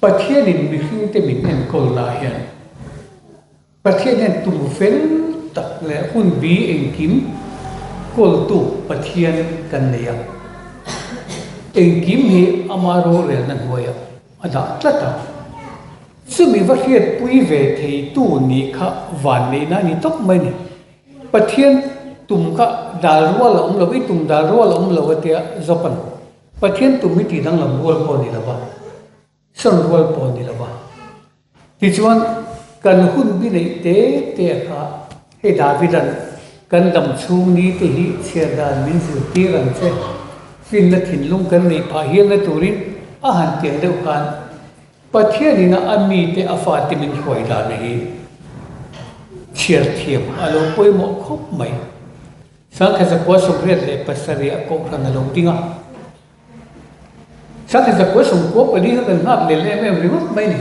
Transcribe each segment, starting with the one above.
pathian in mi hring te min en kol la hian pathian en tum fel tak le hun bi eng kim kol tu pathian kan neya eng kim hi amaro re nan hoya ada tlata sumi va hiat pui ve thei tu ni kha van nei na ni tok mai ni pathian tum kha dal rual om lo tum dal rual om lo tia zopan pathian tum mi ti dang lam rual po ni lawa son rual po ni lawa ti chuan kan hun bi nei te kha he davidan kan dam chung ni te hi chiadan min zu ti ran che fin na thin lung kan nei pha hian na turin a han tiang deuh kan pathian ina ami te afati min khoi da nei chiar thiam alo poi mo khop mai sang kha zakwa sokret le pasari a ko khana lo tinga sang kha zakwa som ko pali kan hap le le me rimot mai ni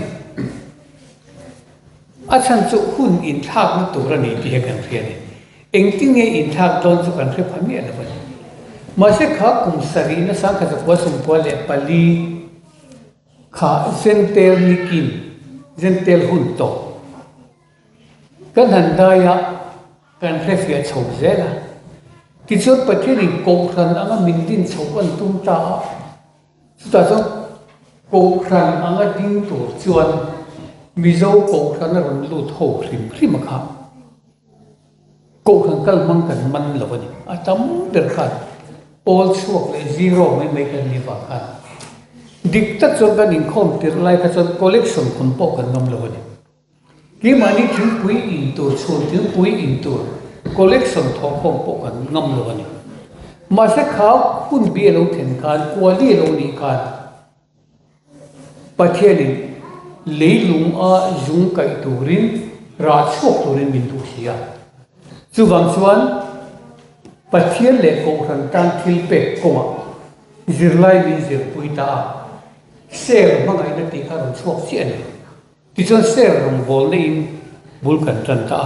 a chan chu hun in thak na tur ani ti kan phian ni eng ting nge in thak don chu kan phre phami ana ba ma se kha kum sari na sang kha zakwa som ko le pali kha zentel nikin zentel hun to kan han daya kan phre fia chho zela ti chot pathian in ko khan anga min din chho an tum ta ta so ko khan anga ding tu chuan mizo ko khan ron lu tho hrim kha ko khan kal mang kan man lawani atam der khan all chuak le zero mai kan ni ba khan dik ta chon kan in khom tir lai ka chon collection kun po kan ngam lawani ki mani thil pui in tur chon thil pui in tur collection tho khom po kan ngam lawani ma se khaw kun bi lo then kan kwali lo ni kan pathianin leilung a jung kai turin ra chok turin min tu sia chuwang chuan pathian le ko khan tan thil pe koma zirlai min zir pui ta ser mangai na ti kha ron chok si ani ti chon ser rong bol nei bul kan tan ta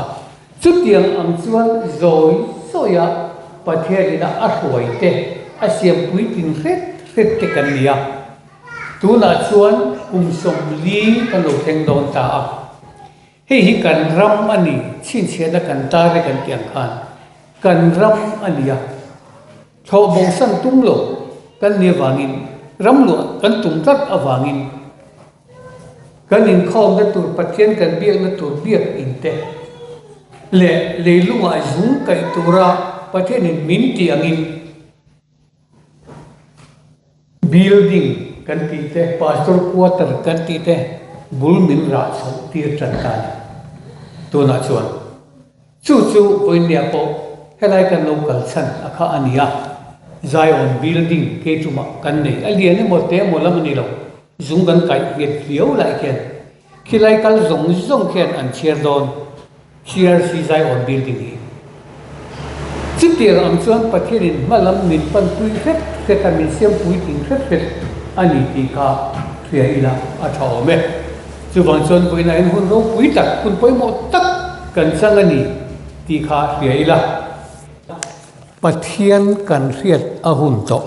chu tiang am chuan zoi soya pathian ina a hruai te a siam pui tin ret te kan nia tu na chuan som li kan lo theng don ta hi kan ram ani chin chena kan ta re kan tiang khan kan ram ania tho bong san tum lo kan ne wangin ram lo kan tum tat awangin kan in khom na tur pathian kan biak na tur biak in te le leilunga jung kai tura pathian in min tiangin building kan ti te pastor quarter kan ti te bul min ra so ti tran kan tu na chuan chu oinia po helai kan local chan akha ania zion building ke chuma kan nei alian mo te mo lam ni lo zung kan kai hiet liau lai ken khilai kal zong khen an chiar don chiar si zion building hi chitir am chuan pathianin malam min pan pui khet kan min siam pui ting khet ani ti kha thria ila a thaw me chu bang chon pui na en hun ro pui tak kun poi mo tak kan sang ani ti kha thria ila pathian kan riat a hun to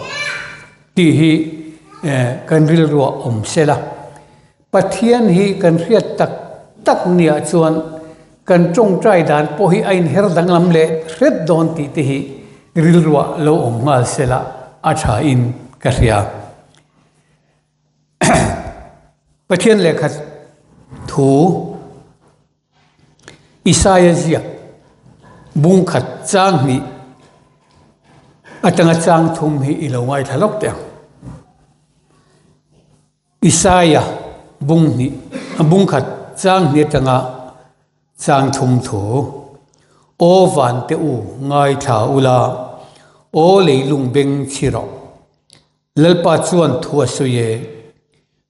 ti hi kan ril ro om sela pathian hi kan riat tak nia chuan kan trong trai dan po hi ain her dang lam le ret don ti te hi ril ro lo om ngal sela a tha in ka ria pathian le khat thu Isaiah zia bung khat chang ni atanga chang thum hi ilo ngai thalok te Isaiah bung ni bung khat chang ni tanga chang thum thu o van te u ngai tha ula o leilung beng chiro lalpa chuan thua suye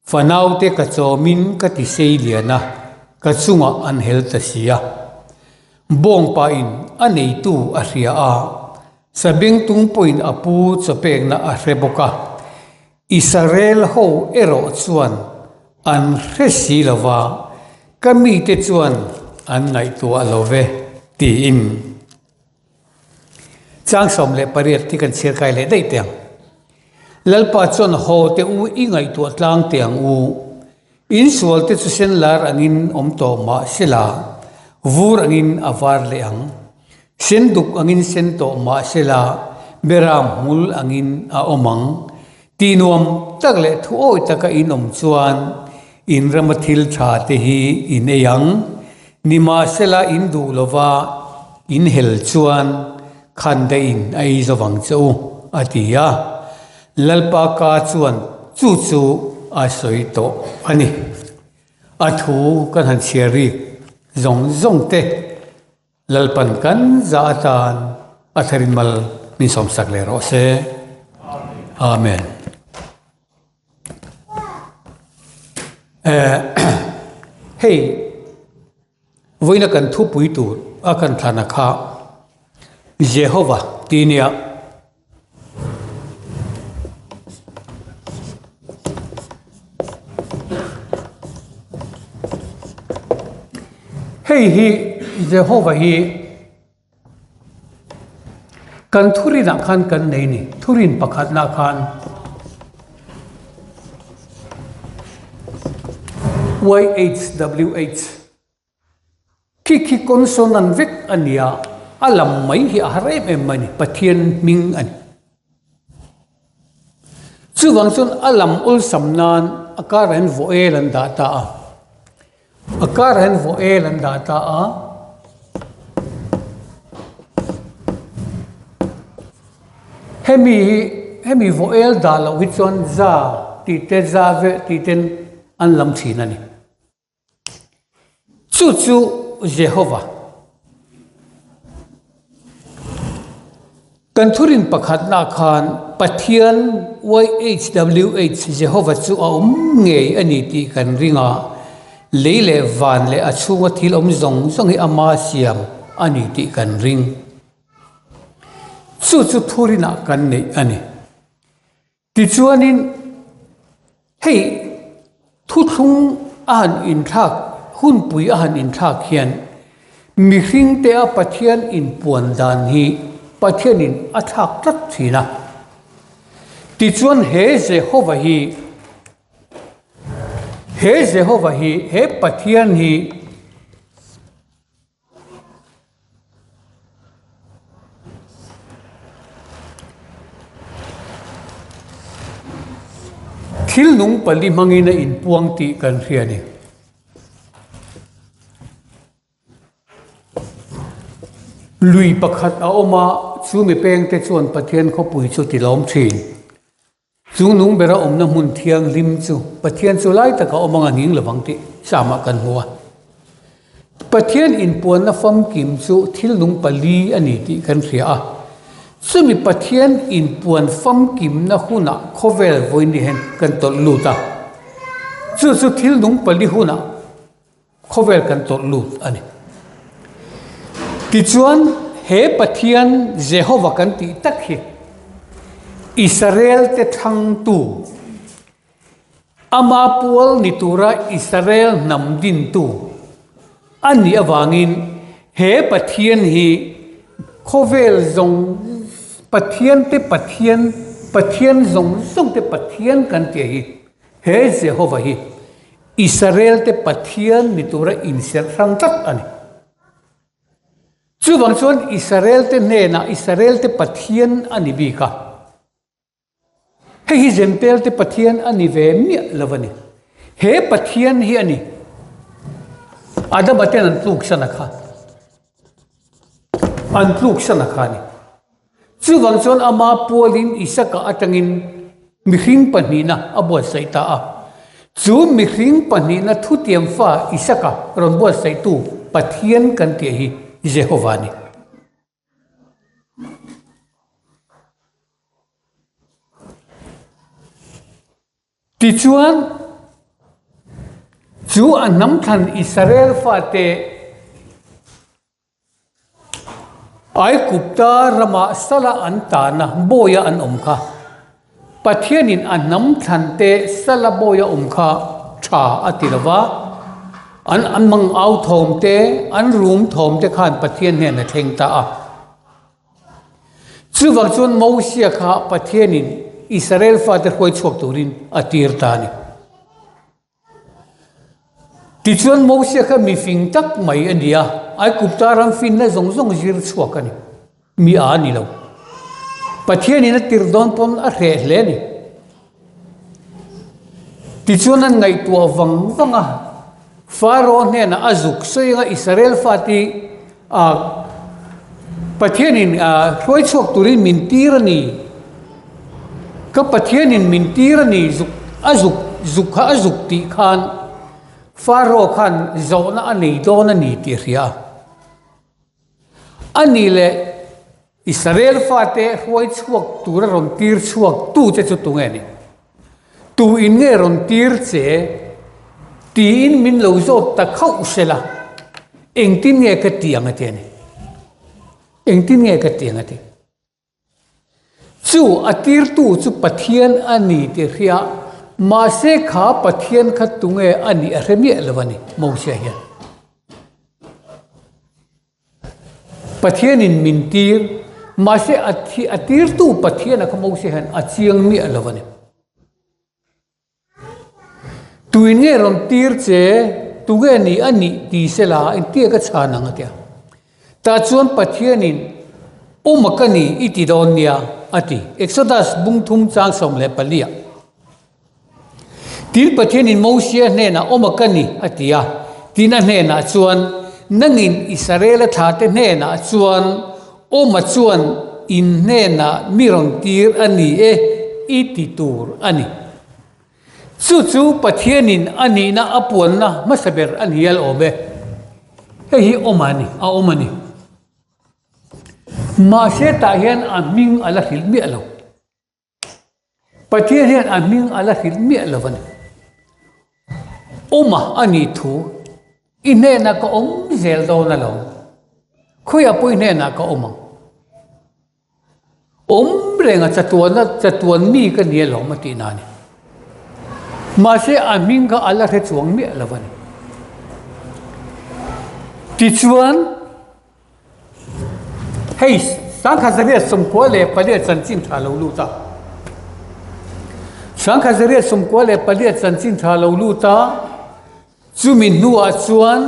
fanau te ka chomin ka ti sei liana ka chunga an hel ta sia bong pa in anei tu a ria a sabeng tung point apu chopek na a reboka Israel ho ero chuan an resi lawa kami te chuan an ngai tu alove ti in chang som le pariat ti kan cher kai le dei tiang lalpa chon ho te u ingai tu tlang tiang u in sual te chu sen lar angin om to ma sela vur angin avar le ang sen duk angin sen to ma sela beram mul angin a omang tinuam takle thu oi taka in om chuan in ramathil tha te hi in eyang nima sela in du lova in hel chuan khan de in ai zawang chu atia lalpa ka chuan chu chu a soi to ani athu kan han chiari zong zong te lalpan kan za atan atharin mal min som sak le ro se amen hey voina kan thu pui tu akan thana kha Jehovah tinia hey hi Jehovah hi kan thurin na khan kan nei ni thurin pakhat na khan YHWH ki consonant vek ania alam mai hi ahre em mani pathian ming an chuwang chun alam ul samnan akaran voelan data akaran voelan data hemi voel dalo hi chon za ti te za ve ti ten an lam thina ni chu Jehovah kan thurin pakhat na khan pathian YHWH Jehovah chu nge ani ti kan ringa leile van le achunga thil zong zong hi ama siam ani ti kan ring chu thurina kan nei ani ti chuanin hei thu thung an in thak hun pui an in thak hian mi hring te a pathian in puan dan hi pathian in athak tat thina ti chuan he Jehovah hi he pathian hi thil nung pali mangina in puang ti kan riani lui pakhat a oma chu mi peng te chuan pathian kho pui chu ti lom thin chu nung bera omna mun thiang lim chu pathian chu lai taka omanga ning lawang ti sama kan huwa pathian in puan na fam kim chu thil nung pali ani ti kan ria a sumi pathian in puan fam kim na huna khovel voini hen kan tol luta chu thil nung pali huna khovel kan tol lut ani ti chuan he pathian Jehovah kan ti tak hi Israel te thang tu ama pual nitura Israel namdin tu ani awangin he pathian hi khovel zong pathian zong te pathian kan ti hi he Jehovah hi Israel te pathian nitura inser thang tat ani chuwang chuan Israel te nena Israel te pathian ani bika he hi gentle te pathian ani ve mi lovani he pathian hi ani adam aten an tluk sana kha ni chuwang chuan ama polin isaka atangin mihring panina abo saita a chu mihring panina thutiam fa isaka ronbo saitu pathian kan ti hi Jehovah ni ti chuan chu anam than Israel fa te ai kupta rama sala antana boya an omkha pathianin anam than te sala boya omkha tha atirawa an mang au thom te an room thom te khan pathian ne na theng ta a chuwang chuan Moses kha pathianin Israel fa te khoi chok turin atir ta ni ti chuan mo sia kha mi fing tak mai ania ai kupta ram fin na zong zong zir chuak ani mi a ni lo pathian in tir don pon a hre hle ni ti chuan an ngai tua wang wanga faro ne na azuk soinga Israel fati a pathian in hloi chuak turin min tir ani ka pathian in min tir ani zuk kha azuk ti khan faro khan zona ani don ani ti ria ani le Israel fate hloi chuak tur ron tir chuak tu che chu tu nge ni tu in nge ron tir che ti in min lo zo ta khau sela eng tin nge ka tiang ate ni eng tin nge ka tiang ate chu atir tu chu pathian ani ti ria ma se kha pathian kha tu nge ani a remi lawani mo sia hian pathian in min tir ma se atir tu pathian a mo sia han a chiang mi lawani tuin nge ron tir che tu nge ni ani ti sela in ti ka chana nga tia ta chuan pathian in umakani iti don nia ati Exodus bung thum chang som le palia til pathian in mosia ne na umakani atia tina ne na chuan nangin Israel thate ne na chuan oma chuan in ne na miron tir ani iti tur ani chu pathianin ani na apuan na masaber an hial obe hi omani ma se ta hian aming ala hilmi alo pathian hian aming ala hilmi alovani oma ani thu ine na ka zel do na lo khoya pui ne na ka renga chatuan mi ka ni lo mati na ni ma se aming ka ala he chuang mi alovani ti chuan hei sang khazaria som ko le pale chan chin tha lo lu ta sang khazaria som ko le pale chan chin tha lo lu ta chu min nuwa chuan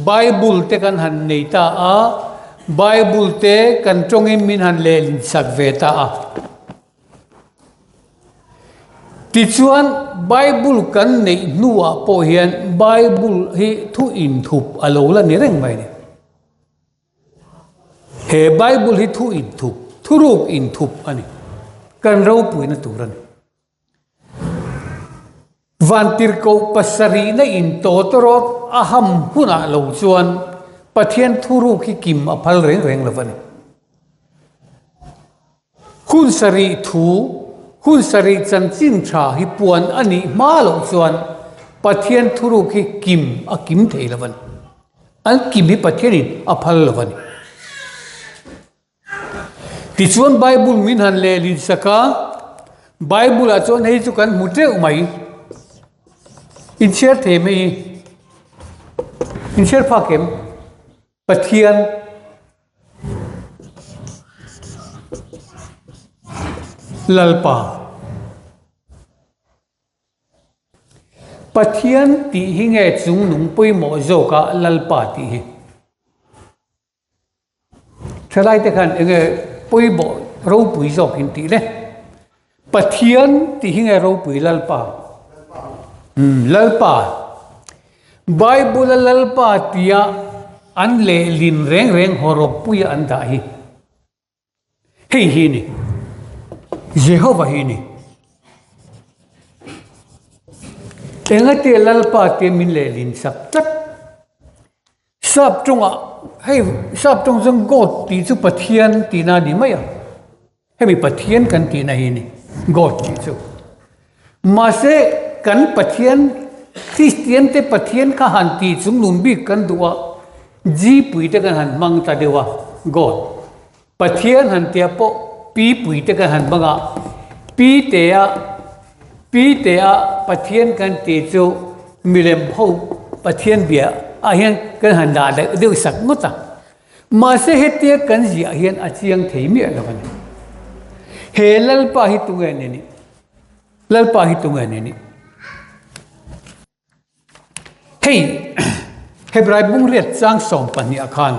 bible te kan han nei ta a bible te kan tongin min han le lin sak ve ta a ti chuan bible kan nei nuwa po hian bible hi thu in thup alo la ni reng mai ni he bible hi thu in thup thuruk in thup ani kan ro pui na turan van tir ko pasari na in to torot aham huna lo chuan pathian thuru ki kim aphal reng lovani hun sari chan chin tha hi puan ani ma lo chuan pathian thuru ki kim akim thei lovan an kim hi pathian in aphal lovani ti chuan bible min han le lin saka bible a chuan hei chu kan mutre umai in share the me in share phakem pathian lalpa pathian ti hi nge chung nung pui mo zo ka lalpa ti hi thalai te khan enge pui bo ro pui zo kin ti le pathian ti hi nge ro pui lalpa lalpa bible lalpa tia an le lin reng horok pui an da hi hei hi ni Jehovah hi ni engate lalpa te min le lin sak tat sap chunga hei sap chung jong god ti chu pathian ti na ni maya hemi pathian kan ti na hi ni god ti chu ma se kan pathian Christian te pathian ka han ti chung nun bi kan duwa ji pui te kan han mang ta dewa god pathian han te po pi pui te kan han banga pi te a pathian kan ti chu milem ho pathian bia a hian kan han da de sak muta ma se hetia kan ji a hian a chiang thei mi alawan he lalpa hi tu nge ni lalpa hi tu nge ni hey Hebrai bung riat chang som pani akhan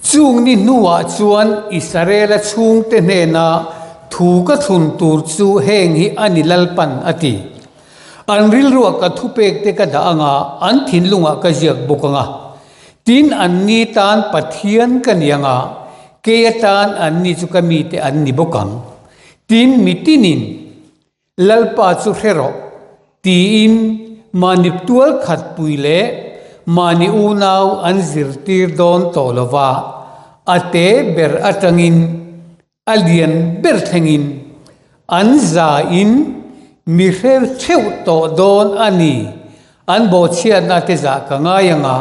chung ni nuwa chuan Israel chung te ne na thu ka thun tur chu heng hi ani lalpan ati an ril ruak ka thupek te ka da anga an thin lunga ka jiak bukanga tin an ni tan pathian kan yanga ke tan an ni chu ka mi te an ni bokang tin mitinin lalpa chu hero ti in manip tual khat puile mani unaw an zirtir don tolova ate ber atangin alien ber thengin an za in mi her theu to don ani an bo chia na te za ka nga yanga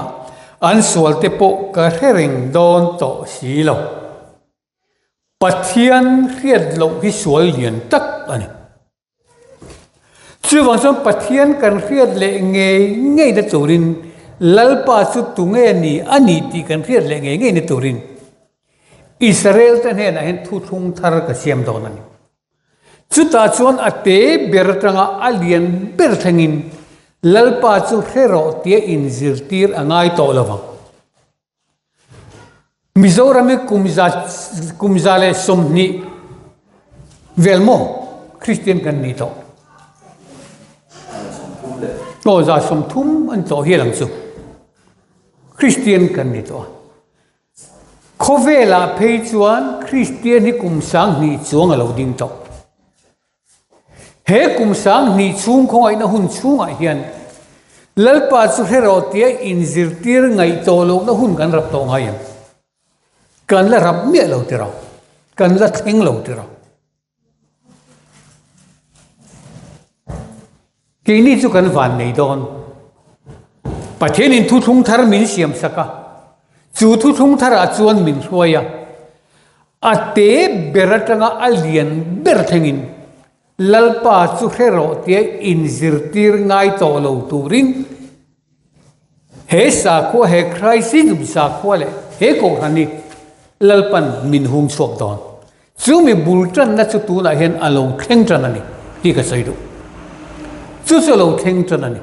an sual te po ka hereng don to silo pathian riat lo hi sual lian tak ani chu wang som pathian kan riat le ngei da turin lalpa chu tu nge ni ani ti kan riat le ngei ni turin Israel ta ne na hen thu thung thar ka siam don ani chu ta chuan ate bertanga alien ber thangin lalpa chu hero tia in zirtir angai to lawang Mizoram kumzale somni velmo Christian kan ni to no za som thum an to hi lang chu Christian kan ni to Khovela phei chuan Christian hi kum sang ni chuang alo ding to he kum sang ni chung khoi na hun chung a hian lalpa chu hero tia in zirtir ngai to lo na hun kan rap to ngai kan la rap me lo tira kan la theng lo tira ke ni chu kan van nei don pathian in thu thung thar min siam saka chu thu thung thar a chuan min hruaya ate beratanga alien ber thengin lalpa chu hero te in zirtir ngai to lo turin he sa ko he Christ in sa ko le he ko hani lalpan min hung sok don chu mi bultan na chu tu na hen alo theng tan ani ti ka sai do chu lo theng tan ani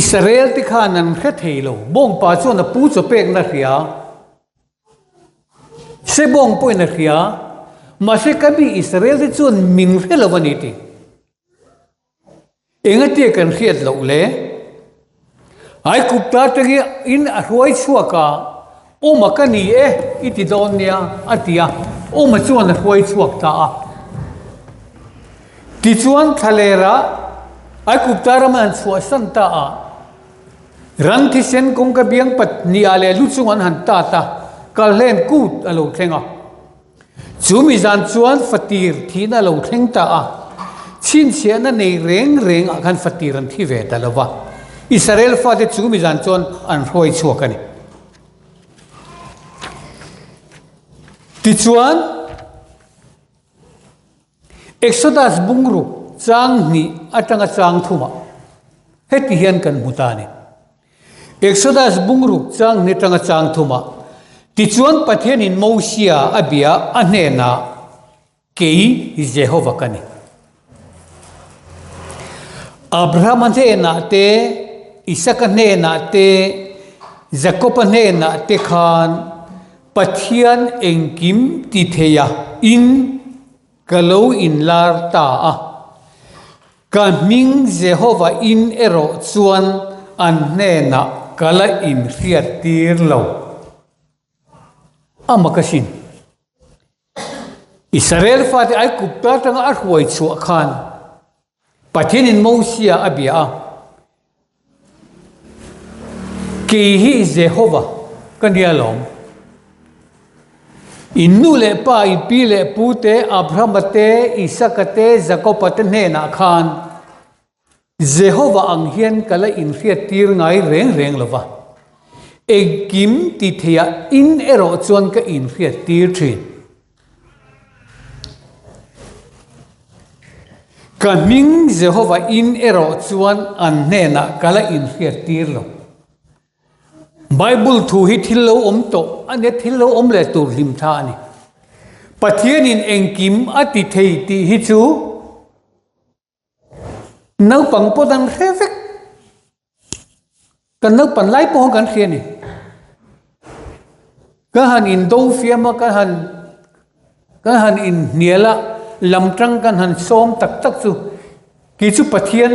Israel ti khanan kha theilo bong pa chu na pu chu pek na ria se bong poi na ria ma se kabi Israel ti chu min phelo bani ti engati kan khiat lo le ai kupta tagi in arwai chuaka o makani iti donia atia o ma chuan arwai chuak ta a ti chuan thalera ai kupta raman chua santa a ran thi sen kong ka biang pat ni ale lu chungan han ta ta kalhen kut alo thenga chumi zan chuan fatir thina lo thleng ta a chin chiana nei reng a kan fatiran thi ve ta lova Israel fa te chu mi zan chon an roi chuak ani ti chuan Exodus bungru chang ni atanga chang thuma heti hian kan mutani Exodus bungru chang ni tanga chang thuma ti chuan pathian in Mosia abia anena kei Jehovah kani Abraham na te Isaac na te Jacob na te khan pathian engkim ti theya in kalo in lar ta a kaming Jehovah in ero chuan an na kala in riat tir lo amakasin Israel fa te ai kupta tanga arwai chu khan pathian in Mosia abia ki hi Jehovah kanialom innu le pa ipi le pute Abraham te Isaac te Jacob te ne na khan Jehovah ang hian kala in riat tir ngai reng lova egim ti thea in ero chuan ka in riat tir thin kaming Jehovah in ero chuan an ne na kala in riat tir lo Bible thu hi thillo om to ane thillo om le tur lim tha ani pathian in engkim ati thei ti hi chu nấu bằng po dan khe vek kan nấu pan lai po kan khe ni ka han in do fia ma ka han in niela lam trăng kan han som tak tak chu ki chu pathian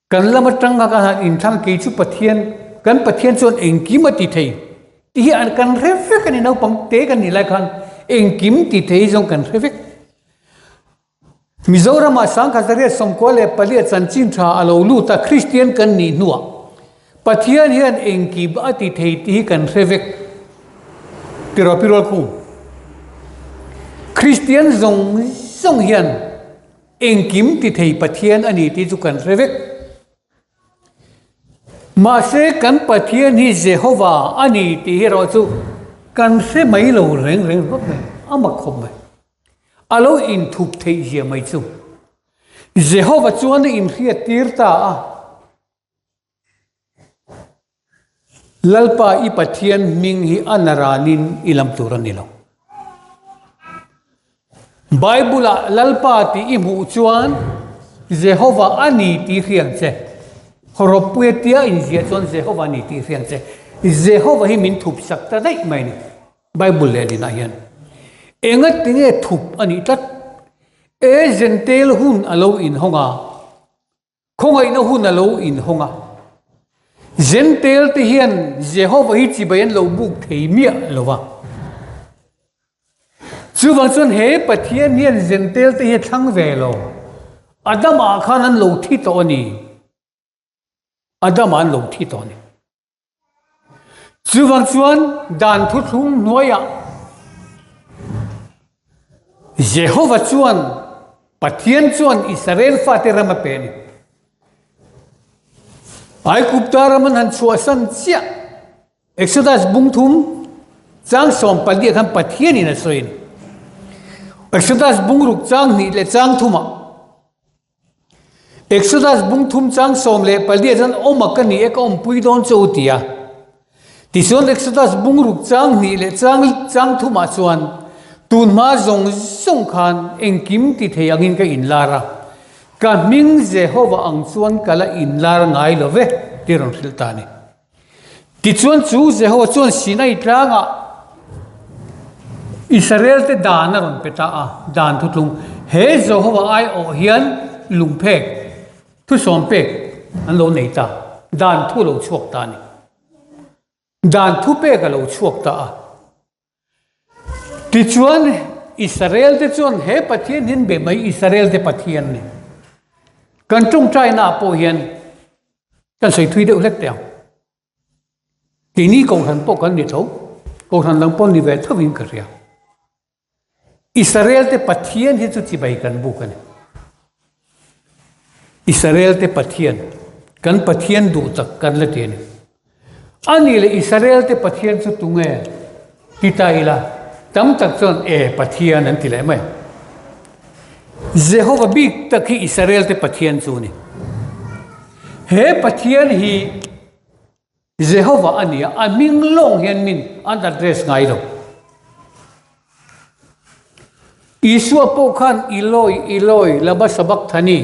kan lam trăng ka han in thang ki chu pathian kan pathian chon eng ki ma ti thei ti an kan re vek kan nấu bằng te kan ni lai khan eng kim ti thei jong kan re vek Mizoram asang khazare somkole palia chanchin tha alo lu ta Christian kan ni nuwa pathian hian engki ba ti thei ti kan revek pirol khu Christian zong hian engkim ti thei pathian ani ti chu kan revek ma se kan pathian hi Jehovah ani ti hi ro chu kan se mai lo reng rok me ama khom me alo in thup thei hi mai chu Jehovah chuan in khia tirta a lalpa i pathian ming hi anaranin ilam turanilo Bible lalpa ti imu chuan Jehovah ani ti khiang che horopuetia in zia chuan Jehovah ani ti khiang che Jehovah hi min thup sakta dai mai ni Bible le din a hian engat tinge thup ani tat e zentel hun alo in honga khongai na hun alo in honga zentel te hian Jehovah hi chi bayan lo buk thei mia lowa chuwang chon he pathian hian zentel te hi thang ve lo adam a khan an lo thi to ni adam an lo thi to ni chuwang chuan dan thu thung noya Jehovah chuan pathian chuan Israel fatera ma pen ai kuptara man han chua san chia Exodus bungthum chang som pali khan pathian in a soin Exodus bungruk chang ni le chang thuma Exodus bungthum chang som le pali jan omakani ek om puidon choutia tison Exodus bungruk chang ni le chang thuma chuan tun ma zong khan engkim ti thei angin ka in lara ka ming Jehovah ang chuan kala in lar ngai lo ve tiron thiltani ti chuan chu Jehovah chuan Sinai tlanga Israel te dan ron peta a dan thutlung he Jehovah ai o hian lungphek thu som pek an lo nei ta dan thu lo chuak ta ni dan thu pe ka lo chuak ta a ti chuan Israel te chuan he pathian hin be mai Israel te pathian ni kan tung trai na po hian kan sei thui de lek te ti ni ko han po kan ni tho ko han lang pon ni ve thovin ka ria Israel te pathian hi chu chi bai kan bu kan Israel te pathian kan pathian du tak kan la te ni ani le Israel te pathian chu tunge ti taila tam tak chon pathian an ti le mai Jehovah big takhi Israel te pathian chu ni he pathian hi Jehovah ania aming long hian min an address ngai lo Isua po khan Eloi laba sabak thani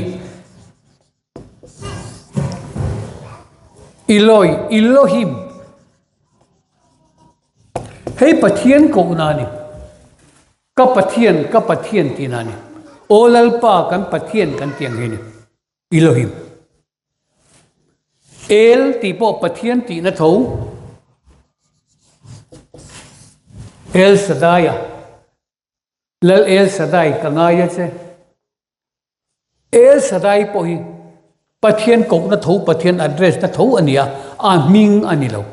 Eloi Elohim hey pathian ko nani ka pathian ti nani olalpa kan pathian kan tiang hini Elohim El ti po pathian ti na tho El Sadaya lal El Sadai ka ngaya che El Sadai po hi pathian ko na tho pathian address na tho ania a ming anilo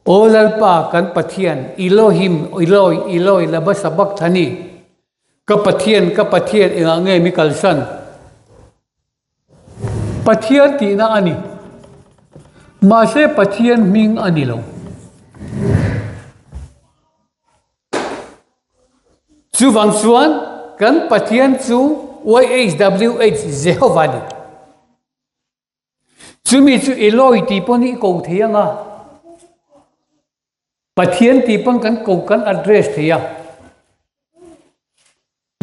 olalpa kan pathian Elohim Eloi laba sabak thani ka pathian enga nge mi kalsan pathian ti na ani ma se pathian ming anilo chu wang chuan kan pathian chu YHWH Jehovah ni chu mi chu Eloi ti poni ko theyanga pathian ti pang kan ko kan address theya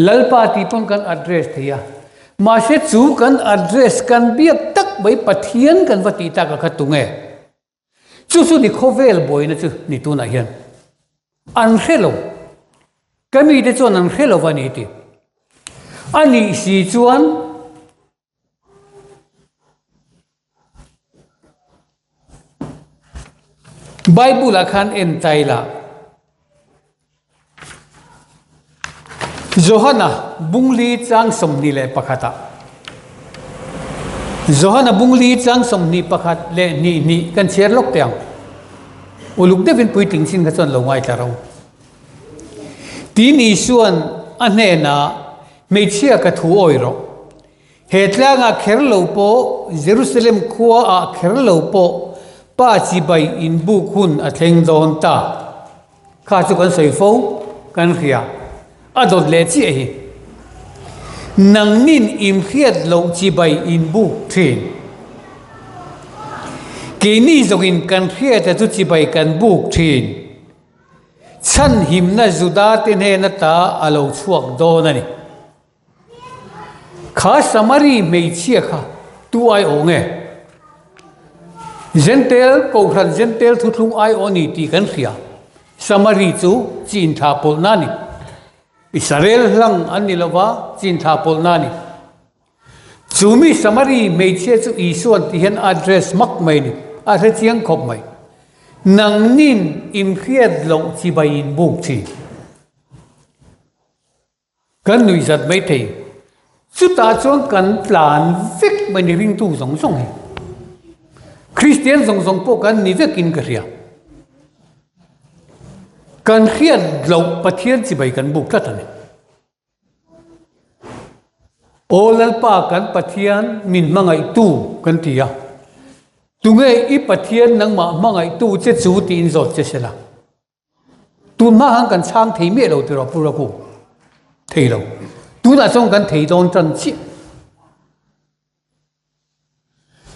lalpa ti pon kan address thia ma se chu kan address kan biak tak bai pathian kan vati ta ka khatunge chu su ni khovel boy na chu ni tu na hian an hello kami de chon an hello wani ti ani si chuan Bible akhan en taila Johana bungli chang somni le pakhata Johana bungli chang somni pakhat le ni kan cher lok tiang uluk devin puiting sin ka chon lo ngai taro ti ni suan ane na me chia ka thu oiro hetla nga kherlo po Jerusalem khuwa a kherlo po pa chi bai in bu khun a thleng don ta kha chu kan sei fo kan khia adot le chi hi nang nin im khiat lo chi bai in bu thin ke ni zogin kan khiat tu chi bai kan bu thin chan him na juda te ne na ta alo chuak do na ni kha samari me chia kha tu ai onge Gentel ko khan gentel thu thung ai oni ti kan khia samari chu chin tha pol na ni Israel lang ani lova chin tha pol na ni chumi samari me che chu isuan ti hen address mak mai ni a the chiang khop mai nang nin im khiat lo chi bai in buk chi kan nui zat mai thei chu ta chon kan plan fik mai ni ring tu zong zong hi Christian zong zong po kan ni vekin ka ria kan khiat lo pathian chi bai kan buk ta tani olal pa kan pathian min mangai tu kan tia tunge i pathian nang ma mangai tu che chu tin zot che sela tu ma hang kan chang thei me lo ti ro pura ku thei lo tu na song kan thei don chan chi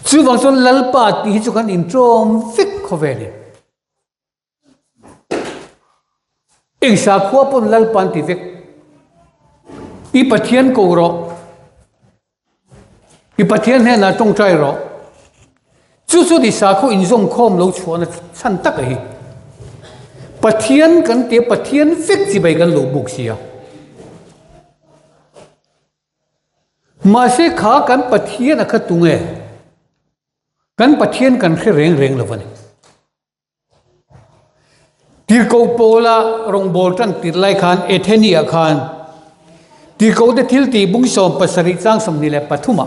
chu wang chon lalpa ti chu kan in trom fik khoveli eng sa khwa pon lalpan ti vek i pathian ko ro i pathian he na tong trai ro chu chu di sa khu in zong khom lo chuan chan tak hi pathian kan te pathian fik chi bai kan lo buk sia ma se kha kan pathian a khatunge kan pathian kan khe reng reng lo wani tir ko pola rong bol tan tir lai khan ethenia khan tir ko de thil ti bung som pasari chang som ni le pathuma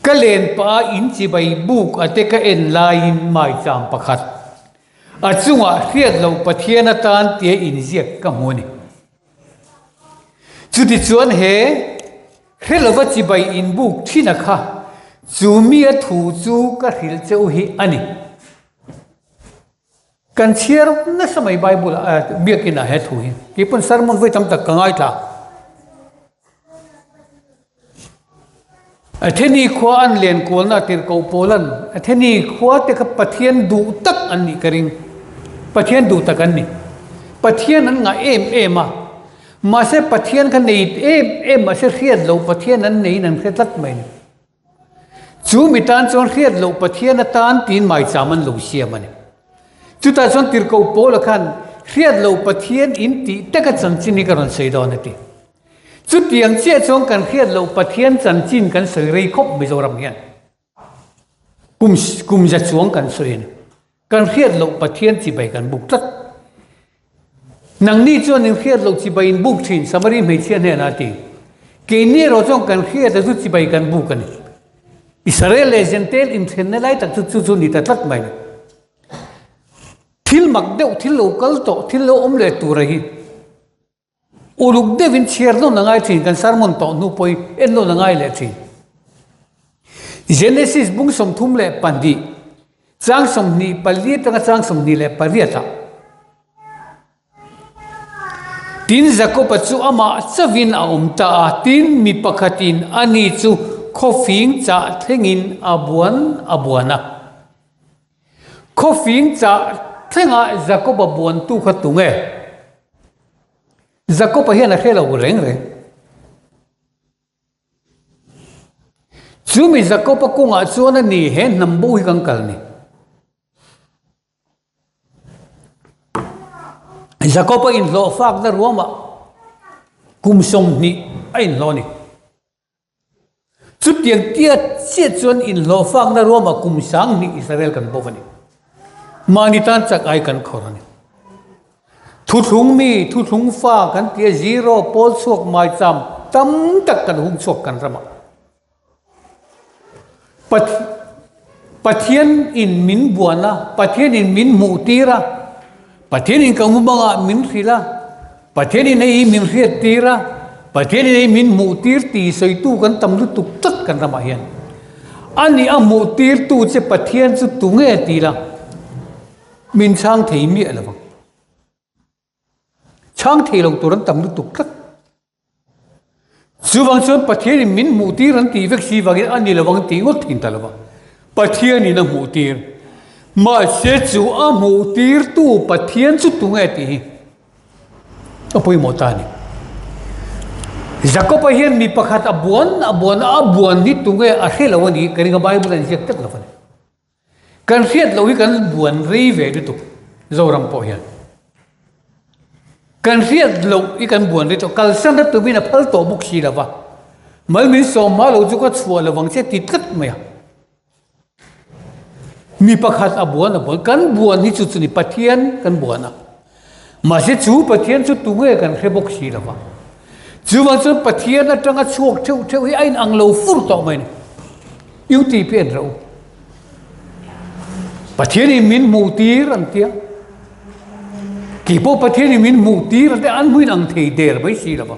kalen pa in chi bai buk ate ka en lain mai cham pakhat achunga hriat lo pathian atan te in ziak ka moni chuti chuan he helova chi bai in buk thina kha chumia thu chu ka hil cheu hi ani kan chiar na samai bible biakina he thu hi ki pun sermon voi tam tak kangai tha atheni khwa an len kol na tir ko polan atheni khwa te ka pathian du tak an ni karing pathian du tak an ni pathian an nga em ma se pathian kan nei em ma se khiat lo pathian an nei nan khetat mai ni chu mitan chon khiat lo pathian atan tin mai chaman lo sia mani chu ta chon tir ko pol khan khiat lo pathian in ti taka chan chini karon sei don ti chu tiang che chong kan khiat lo pathian chan chin kan sei rei khop mizoram hian kum ja chuang kan soin kan khiat lo pathian chi bai kan buk tat nang ni chon in khiat lo chi bai in buk thin samari me chian he na ti ke ni ro chong kan khiat zu chi bai kan buk kan Israel gentel in thenelai tak chu ni ta tat mai thil mak deuh thil local to thil lo om le tu rahi uluk devin chiar no nangai thin kan sermon to nu poi en lo nangai le thin Genesis bung som thum le pandi chang som ni pali ta chang som ni le pariata tin Jacob chu ama chawin a om ta tin mi pakhatin ani chu khofing cha thengin abuana khofing cha thenga Jacob abuan tu khatunge Jacob hian a khelo reng re chumi Jacob kunga chuan ni he nambu hi kang kal ni Jacob in lo fak na ruama kumsom ni ain lo ni chút tiền tiết chiết chuan in lo fak na ruama kumsang ni Israel kan bovani mani tan chak ai kan khorani thu thung mi thu thung fa kan tia zero pol suak mai cham tam tak kan hung suak kan rama pathian in min buana pathian in min mutira pathian in kamubanga min khila pathian in ei min khiat tira pathian in ei min mutir ti soitu kan tamlu tuk tak kan rama hian ani a mutir tu che pathian chu tunge tira min sang thei mi alawang chang thei lo turan tamlu tuk tak chuwang chuan pathian in min mutir an ti vek si wangin ani lawang ti ngot thin talawa pathian in a mutir ma se chu a mutir tu pathian chu tunge ti apoi motani Jacob hian mi pakhat abuan ni tunge a khelawani keringa bible an jek tak lawani kan khiat lo hi kan buan rei ve tu zoram po hian kan khiat lo i kan buan ri to kal san da tu bin a phal to buk si lawa mal min so ma lo chu ka chua lawang che ti tat maya mi pakhat abuan kan buan ni chu ni pathian kan buana ma se chu pathian chu tunge kan khebok si lawa chuwang chu pathian atanga chuak theu hi ain ang lo fur to mai ni yu ti pen ro pathian in min mutir an tia ki po pathian in min mutir te an huin ang thei der bai si lawa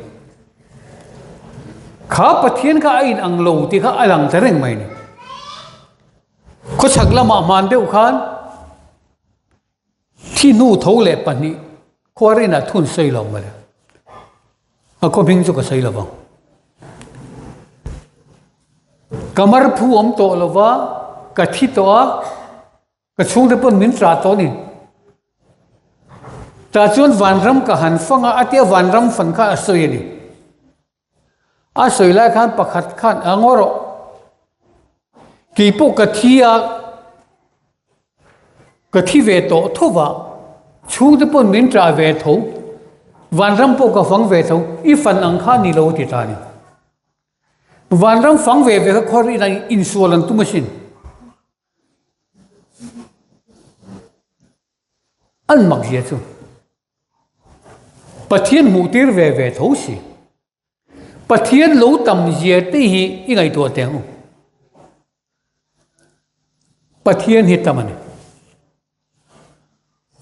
kha pathian ka ain ang lo ti kha alang tareng mai ni ko chakla ma man deu khan thi nu tho le pani khorina thun sei lo ma a ko bing chu ka sei lo ba kamar phu om to lova ka thi to ka chung de pon min tra to ni ta chuan vanram ka han fanga atia vanram fan kha asoi ni a soi lai khan pakhat khan angoro ki po ka thia ka thi ve to thova chung de pon min tra ve tho vanram po ka fang ve tho I fan ang kha ni lo ti ta ni vanram fang ve ve ka khori na insualan tu machine an mak je chu pathian mutir ve ve tho si pathian lo tam je te hi I ngai to teng pathian hi tamani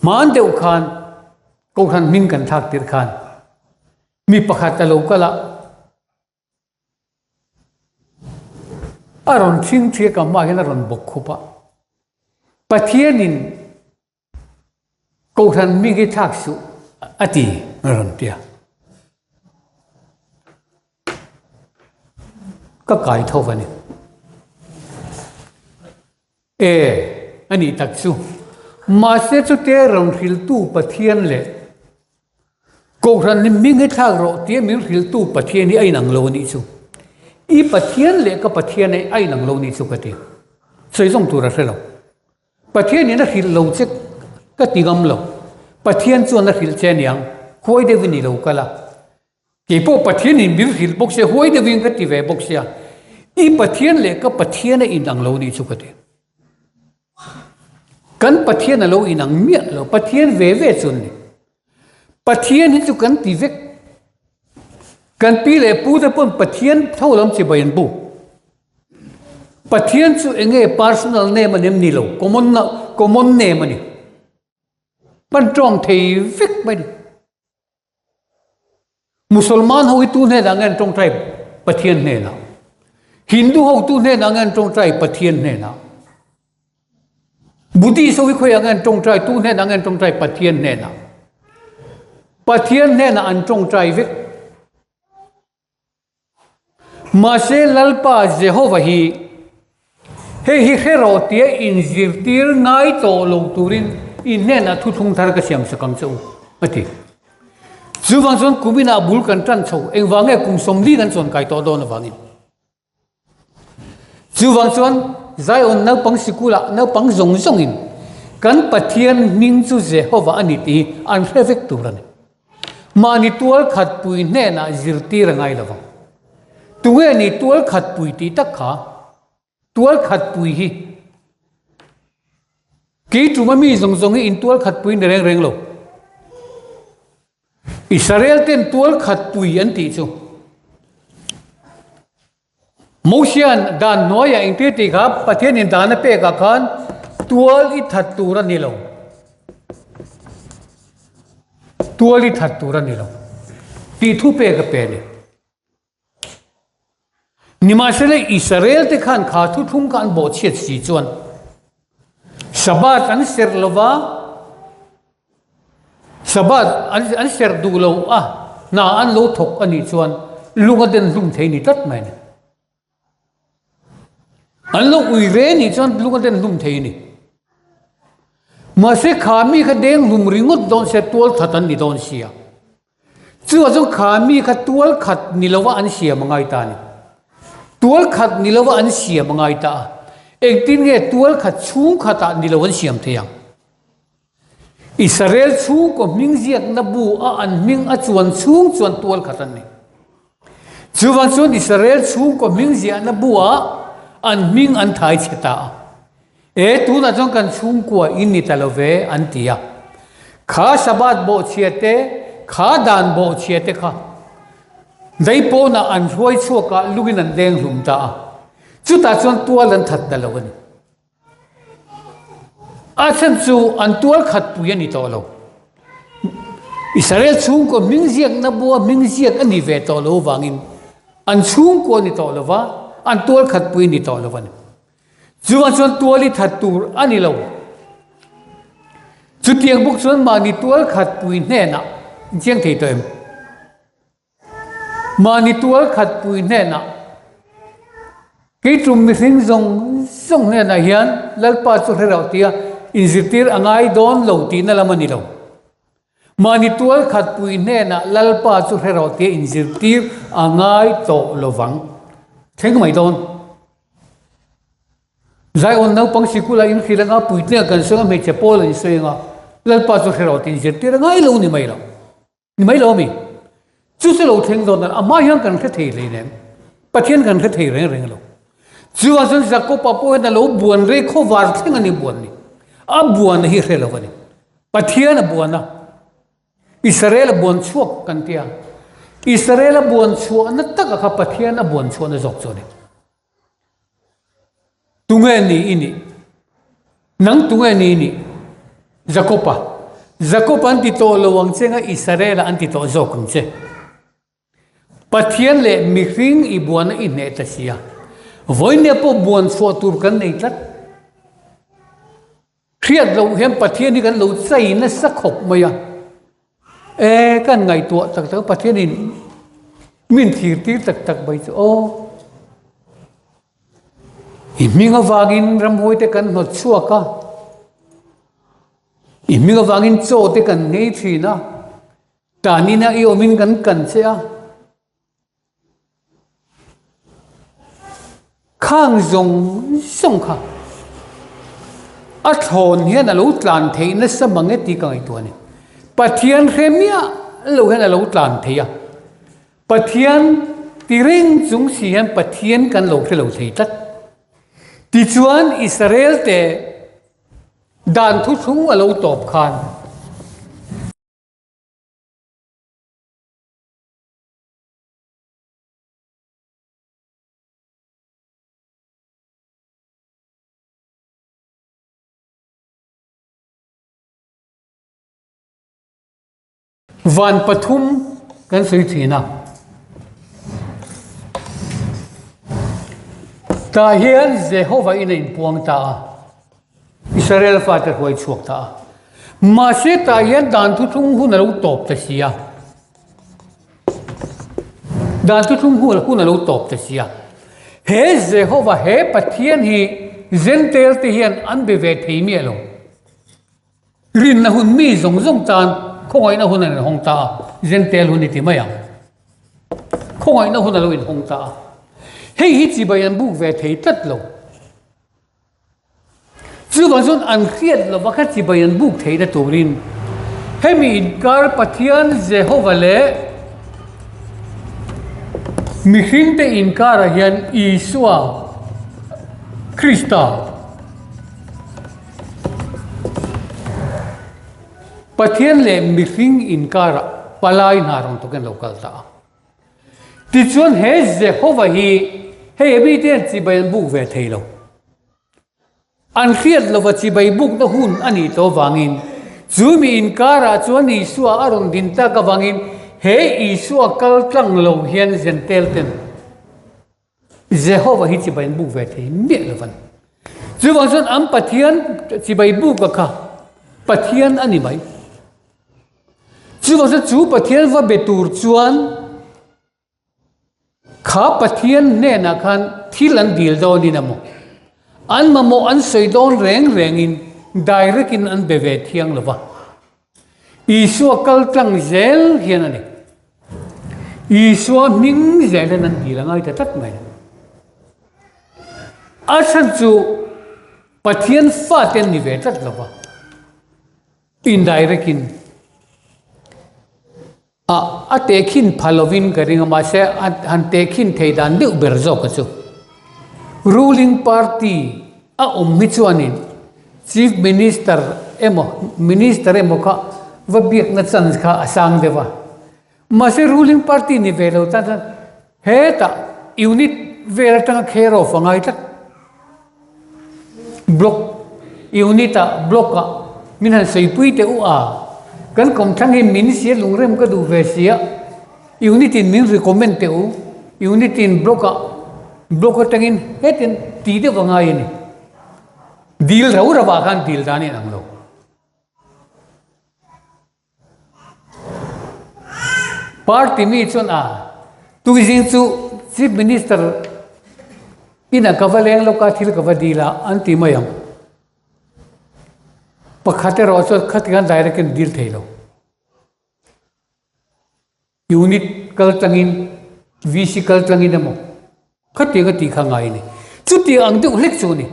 man deu khan ko khan min kan thak tir khan mi pakhat ta lo kala aron thing thie ka ma hin aron bok khupa pathian in ko khan mi gi thak su ati ron tia ka kai tho vani ani tak su ma se chu te rong thil tu pathian le ko ran ni mi nge thak ro te mi thil tu pathian ni ai nang lo ni chu I pathian le ka pathian ai nang lo ni chu ka ti sei jong tu ra lo pathian ni na thil lo che ka ti gam lo pathian chu na thil che niang khoi de ni lo kala ki po pathian ni mi thil bok se hoi de win ka ti ve bok sia I pathian le ka pathian ai nang lo ni chu ka ti kan pathian lo inang miat lo pathian ve ve chun ni pathian hi chu kan ti vek kan pi le pu de pon pathian thau lam chi bayan bu pathian chu enge personal name anem ni lo common name ani ban trong thei vek bai musulman ho tu ne da ngan trong trai pathian ne na hindu ho tu ne da ngan trong trai pathian ne na Buddhist so khoi angan trong trai tu ne angan trong trai pathian ne na an trong trai vek ma se lalpa Jehovah hi khero tia in zirtir ngai to lo turin in ne na thu thung thar ka siam sakam chau ati chú vang xuân cú mina bul kan trăn chầu anh vang nghe cùng som đi kan xuân cái to đó nó vangin chú vang xuân giải on nấu bằng sikula nấu bằng zong zong in kan pathian ning chu Jehovah ani ti an reflect tu ran ma ni tual khat pui ne na zirti rangai lawa tuwe ni tual khat pui ti tak kha tual khat pui hi ki tu ma mi zong zong hi in tual khat pui ne reng reng lo Israel ten tual khat pui an ti chu Mosian dan noya in ti ti kha pathian in dan pe ka khan tual i that tu ran ni lo tual i that tu ran ni lo ti thu pe ka pe ni nimasele Israel te khan kha thu thum kan bo chet si chuan sabat an ser lova sabat an ser du lo na an lo thok ani chuan lunga den lum thei ni tat mai ni an lo ui re ni chuan lunga den lum thei ni mà sẽ khá mi khá đen lùm ringot don sẽ tuol thatan ni don xia chứ ở trong khá mi khá tuol khát ni lawa an xia mà ngay ta ni tuol khát ni lawa an xia mà ngay ta anh tin nghe tuol khát chung khát ta ni lawa an xia thế yang Israel chung có minh diệt na bu an minh chuan chung chuan tuol khát ni chứ văn chuan Israel chung có minh diệt na bu an minh an thái chết ta tu na trong kan chung kwa in ni talove antia kha sabat bo chiate kha dan bo chiate kha dai po na an hoi chu ka lugin an deng lum ta chu ta chon tua lan that da lawan a chan chu an tual khat pu ni to lo Israel chung ko mingziak na bo mingziak ani ve to lo wangin an chung ko ni to lo wa an tual khat pu ni to lo wan Chuan chuan tuali that tur ani lo chu tiang buk chuan ma ni tual khat pui hne na chiang thei toem ma ni tual khat pui hne na ke tum mi thing zong zong hne na hian lalpa chu herau tia inzitir angai don lo ti na lamani lo ma ni tual khat pui hne na lalpa chu herau tia inzitir angai to lovang theng mai don Zai on nau pang sikula in khilanga puitne kan songa me chepol in soinga lalpa chu khero tin jetir ngai lo ni mai lo mi chu se lo theng don ama yang kan kha thei le ne pathian kan kha thei reng lo chu a sun zakko papo na lo buan re kho war theng ani buan ni a buan hi re lo ni pathian a buan na Israel buan chuak kan tia Israel buan chuak na tak kha pathian a buan chuak na jok chu ni tunga ni ini nang tunga ni Jacob anti to lowang chenga Israel anti to zokung che pathian le mihring ibuan in ne ta sia voine po buan fo tur kan nei tat khiat lo hem pathian ni kan lo chai na sakhop maya kan ngai to tak tak pathian in min thir tir tak bai chu o Iminga wagin ramhoi te kan not chuaka iminga wagin cho te kan ngei thina tani na I omin kan chea khang zong song kha a thon hian a lo tlan theina samange ti kai to ni pathian khemia lo hian a lo tlan theia pathian tiring chung sian pathian kan lo thelo thei tat Ti chuan Israel te dan thu thung a lo top khan van pathum kan sui thina ta hian Jehovah in puang ta Israel father hoi chuak ta ma se ta hian dan thu thung hun lo top ta sia dan thu thung hun lo top ta sia he Jehovah he pathian hi zentel te hian an be ve thei mi lo rin na hun mi zong zong tan không ai na hun an hong ta gentel hun ti mai ang không ai na hun alo in hong ta hei hi chi bai an buk ve thei tat lo chu ba zon an khiat lo ba kha chi bai an buk thei da turin hei mi inkar pathian Jehovah le mi hring te inkar hian Isua Krista pathian le mi hring inkar palai na rong to ken local ta ti chuan he Jehovah hi he bi te chi bai an buk ve thei lo an khiat lo wa chi bai buk na hun ani to wangin chu mi inkara chuan Isua aron din ta ka wangin he Isua kal tlang lo hian gentel ten Jehovah hi chi bai an buk ve thei me lo van chu wang chuan am pathian chi bai buk ka kha pathian ani mai chu wang chu pathian wa betur chuan kha pathian ne na khan thil an dil do ni na mo an mamo an soidon reng in direct in an beve thiang lova Isua kal tlang zel hian ani Isua ming zel an dilangai ta tat mai asan chu pathian fa ten ni ve tat lova indirect in a tekhin phalovin karing ma se an tekhin theidan de berzo ka chu ruling party a mi chuanin chief minister emo kha va biak na chan kha asang dewa ma se ruling party ni velo ta he ta unit vera ta khero fangai ta block unita block ka minan sei pui te u a kan kom thang hi min sia lungrem ka du ve sia unit in min recommend te u unit in block tangin hetin ti de wangai ni deal rau rawa kan deal dani nang lo party mi chon a tu jing chu chief minister ina kavaleng lo ka thil ka vadila anti mayam pakhate ro so khatigan direct in deal thailo unit kal tangin vc kal tangin mo khati ga ti khangai ni chuti ang de lek chu ni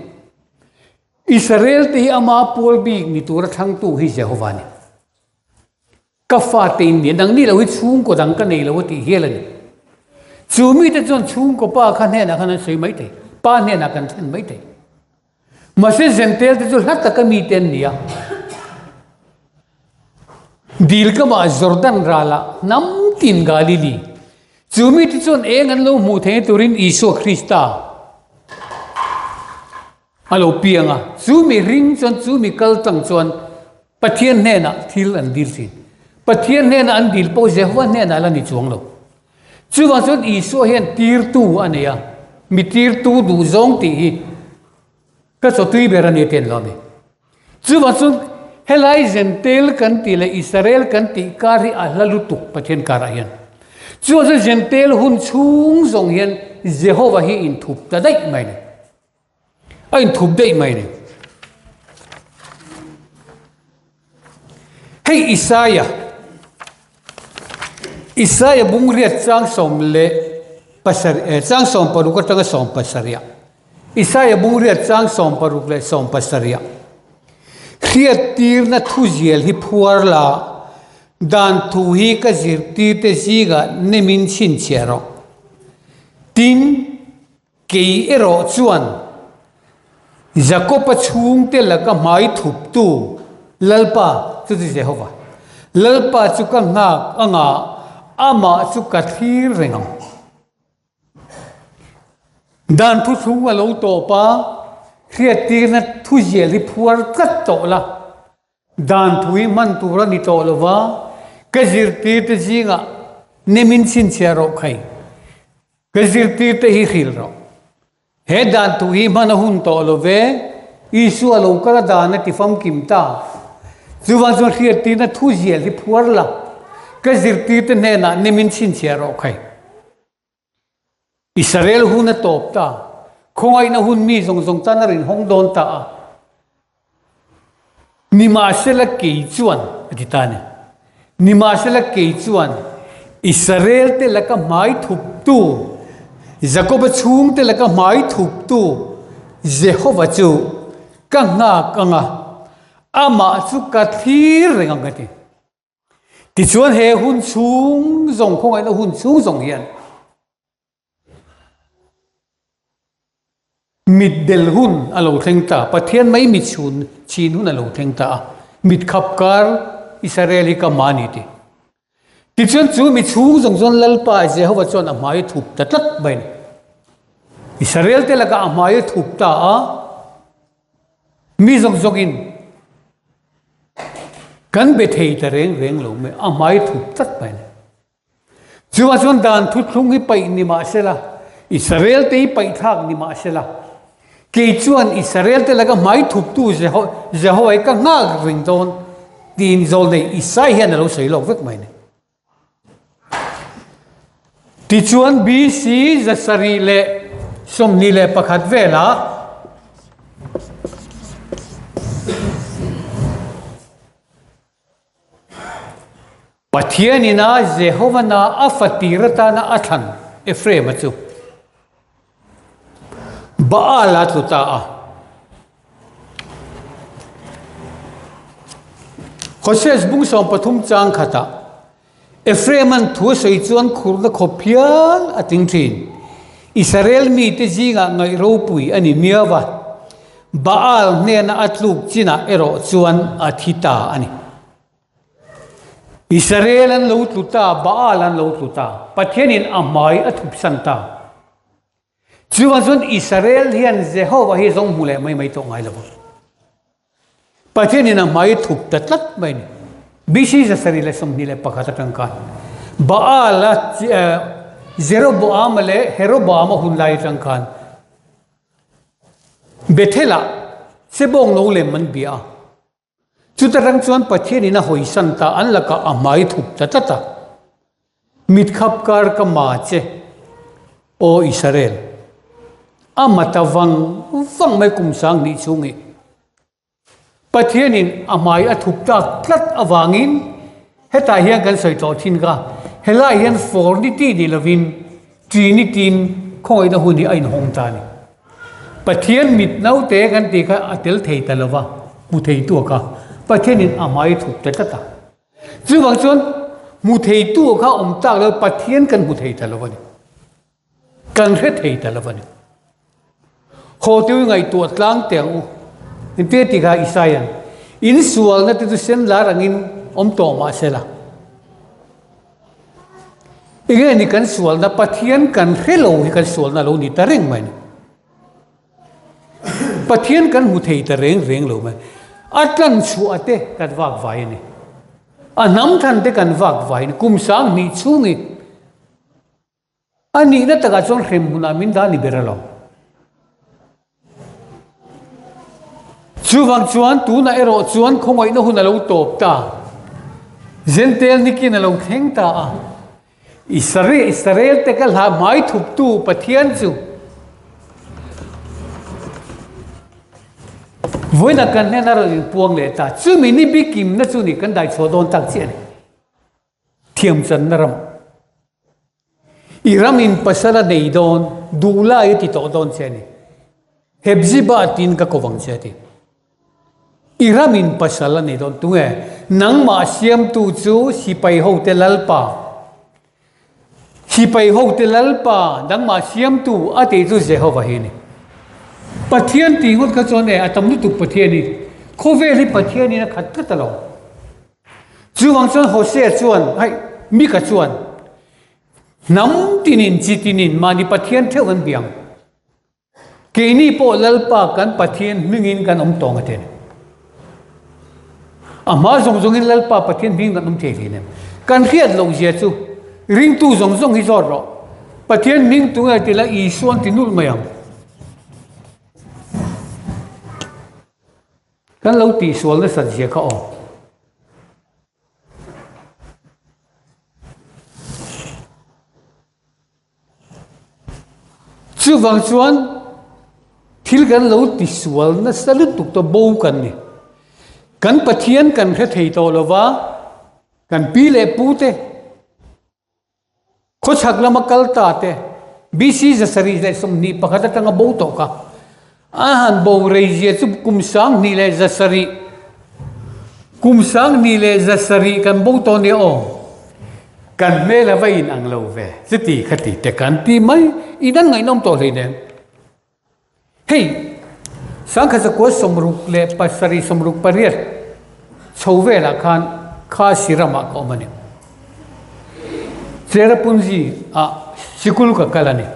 Israel te ama pol bi ni tur thang tu hi Jehovah ni ka fa te ni dang ni lo hi chung ko dang ka nei lo ti helan chu mi te chon chung ko pa khan he na khan sei mai te pa ne na kan then mai te ma se gentel te chu hat ka mi ten nia dil ka ma Jordan rala nam tin galili chu mi te chon eng an lo mu the turin Isua Krista alo pianga chu mi ring chon chu mi kal tang chon pathian ne na thil an dil sin pathian ne na an dil po Jehovah ne na la ni chuang lo chu wa chon Isua hian tir tu ania mi tir tu du zong ti ka so tui berani ten lo me chu wa chon helai gentel kan ti le Israel kan ti kari a lalu tuk pathian kara hian chu wa gentel hun chung zong hian Jehovah hi in thup ta dai mai ne ai thup dei mai ne hey Isaiah bung riat chang som le pasar chang som paru ka tanga som pasaria Isaiah bung riat chang som paru le som pasaria khiat tir na thu ziel hi phuar la dan thu hi ka zir ti te siga nemin chin chero tin ke ero chuan Jacob chung te la ka mai thup tu lalpa chu Jehovah lalpa chu ka nga anga ama chu ka thir rengam dan thu chung wa lo to pa khiat tir na thu ziel hi phuar kat to la dan thui man tu ra ni to lova kazir ti te jinga nemin chin chero khai kazir ti te hi khil ro he dan thui man hun to love Isua lo kara dan ti fam kimta zuwan zo khiat ti na thu ziel hi phuar la kazir ti te ne na nemin chin chero khai Israel hu na top ta khongai na hun mi zong zong tan rin hong don ta ni ma se la ke chuan ti ta ne nima se la ke chuan Israel te la ka mai thup tu Jacob chung te la ka mai thup tu Jehovah chu ka nga ka nga ama chu ka thir renga ngati ti chuan he hun chung zong khong ai na hun chung zong hian mit del hun alo theng ta pathian mai mit chun chin hun alo theng ta mit khap kar Israeli ka mani ti chuan chu mi chung zong zon lalpa Jehovah chuan amai thup ta tlat bain Israel te la ka amai thup ta a mi zong zongin kan be thei ta reng lo me amai thup tat pai chuwa chuan dan thu thlung hi pai ni ma sela Israel te pai thak ni ma sela ke chuan Israel te laga mai thup tu Jehovah ka nga ring don tin zol nei Isai hian lo sei lo vek mai ne ti chuan BC Zasari le som ni le pakhat vela Pathianina Jehovah na afatirata na athan Ephraim chu Baala tuta a Hoses bung som pathum chang khata Ephraim an thu sei chuan khur na khopial ating thin Israel mi te jinga ngai ro pui ani miawa Baal ne na atluk china ero chuan athita ani Israel an lo tluta Baal an lo tluta pathianin amai athup santa chuan Israel hian Jehovah hi zong mule mai to ngai lo pathianin amai thup ta tlat mai ni bisi Zasari le som ni le pakhat tangkan Baal Jeroboam le Jeroboam hun lai tangkan Bethela sebong no le man bia chutarang chuan pathiani na hoi santa an laka amai thup ta mit khap kar ka ma che o Israel amata wang mai kum sang ni chungi pathianin amai athup ta tlat awangin heta hian kan soi to thin ka hela hian for ni ti ni lovin trinity khoi na huni ain hong ta ni pathian mit nau te kan ti kha atel thei ta lova mu thei tu ka pathianin amai thup ta chu wang chuan mu thei tu kha om tak lo pathian kan mu thei ta lovani kan re thei ta lovani ho tiu ngai tu tlang teng u in te ti kha Isaiah in sual na tu sen la rangin om to ma sela ige ni kan sual na pathian kan hello hi kan sual na lo ni ta reng mai pathian kan mu thei ta reng lo mai atlan chu ate kan wak vai ni anam than te kan wak vai ni kum sang ni chungi ani na taka chon rem huna min da ni beralo chuwang chuan tu na ero chuan khongoi na huna lo top ta zentel ni kin lo theng ta a Israel te kal ha mai thup tu pathian chu voina kan ne na ro puang le ta chu mi ni bikim na chu ni kan dai chodon tak chen thiam chan naram iramin pasala nei don dula yi ti to don cheni hebziba tin ka kowang cheti iramin pasala nei don tu nang ma siam tu chu sipai ho te lalpa nang ma siam tu ate chu Jehovah hi ni pathian ti ngot ka chone atam nu tu pathiani khoveli pathiani na khat ka talo chuwang chon Hosea chuan hai mi ka chuan nam tinin chitinin mani pathian theuan biang keini po lalpa kan pathian mingin kan om tong aten ama zong in lalpa pathian bing kan om theli ne kan khiat lo je chu ring tu zong hi zor ro pathian ming tu ngai tila I suan tinul mayam kan lo ti sual na san sia ka o chu wang chuan thil kan lo ti sual na salut tuk to bo kan ni kan pathian kan kha thei to lova กันปีเล่ปูเตขชักละมักลตาเตบีซีจะสรีได้สมนีปะขัดตั้งบูโตกะอาหารบูเรียจุบกุมสังนี่เลยจะสรีกุมสังนี่เลยจะสรีกันบูโตเนี่ยโอกันเมลไว้อินอังโลเวสติขติแต่กันตีไม่อีนั่นไงน้องโตเลยเนี่ยเฮ้ยสังขสกุลสมรุกเลปัสรีสมรุกปริยชาวเวลาคันข้าศิรมาก็มันเนี่ยเจรปุนจีสิกุลกับกันเนี่ย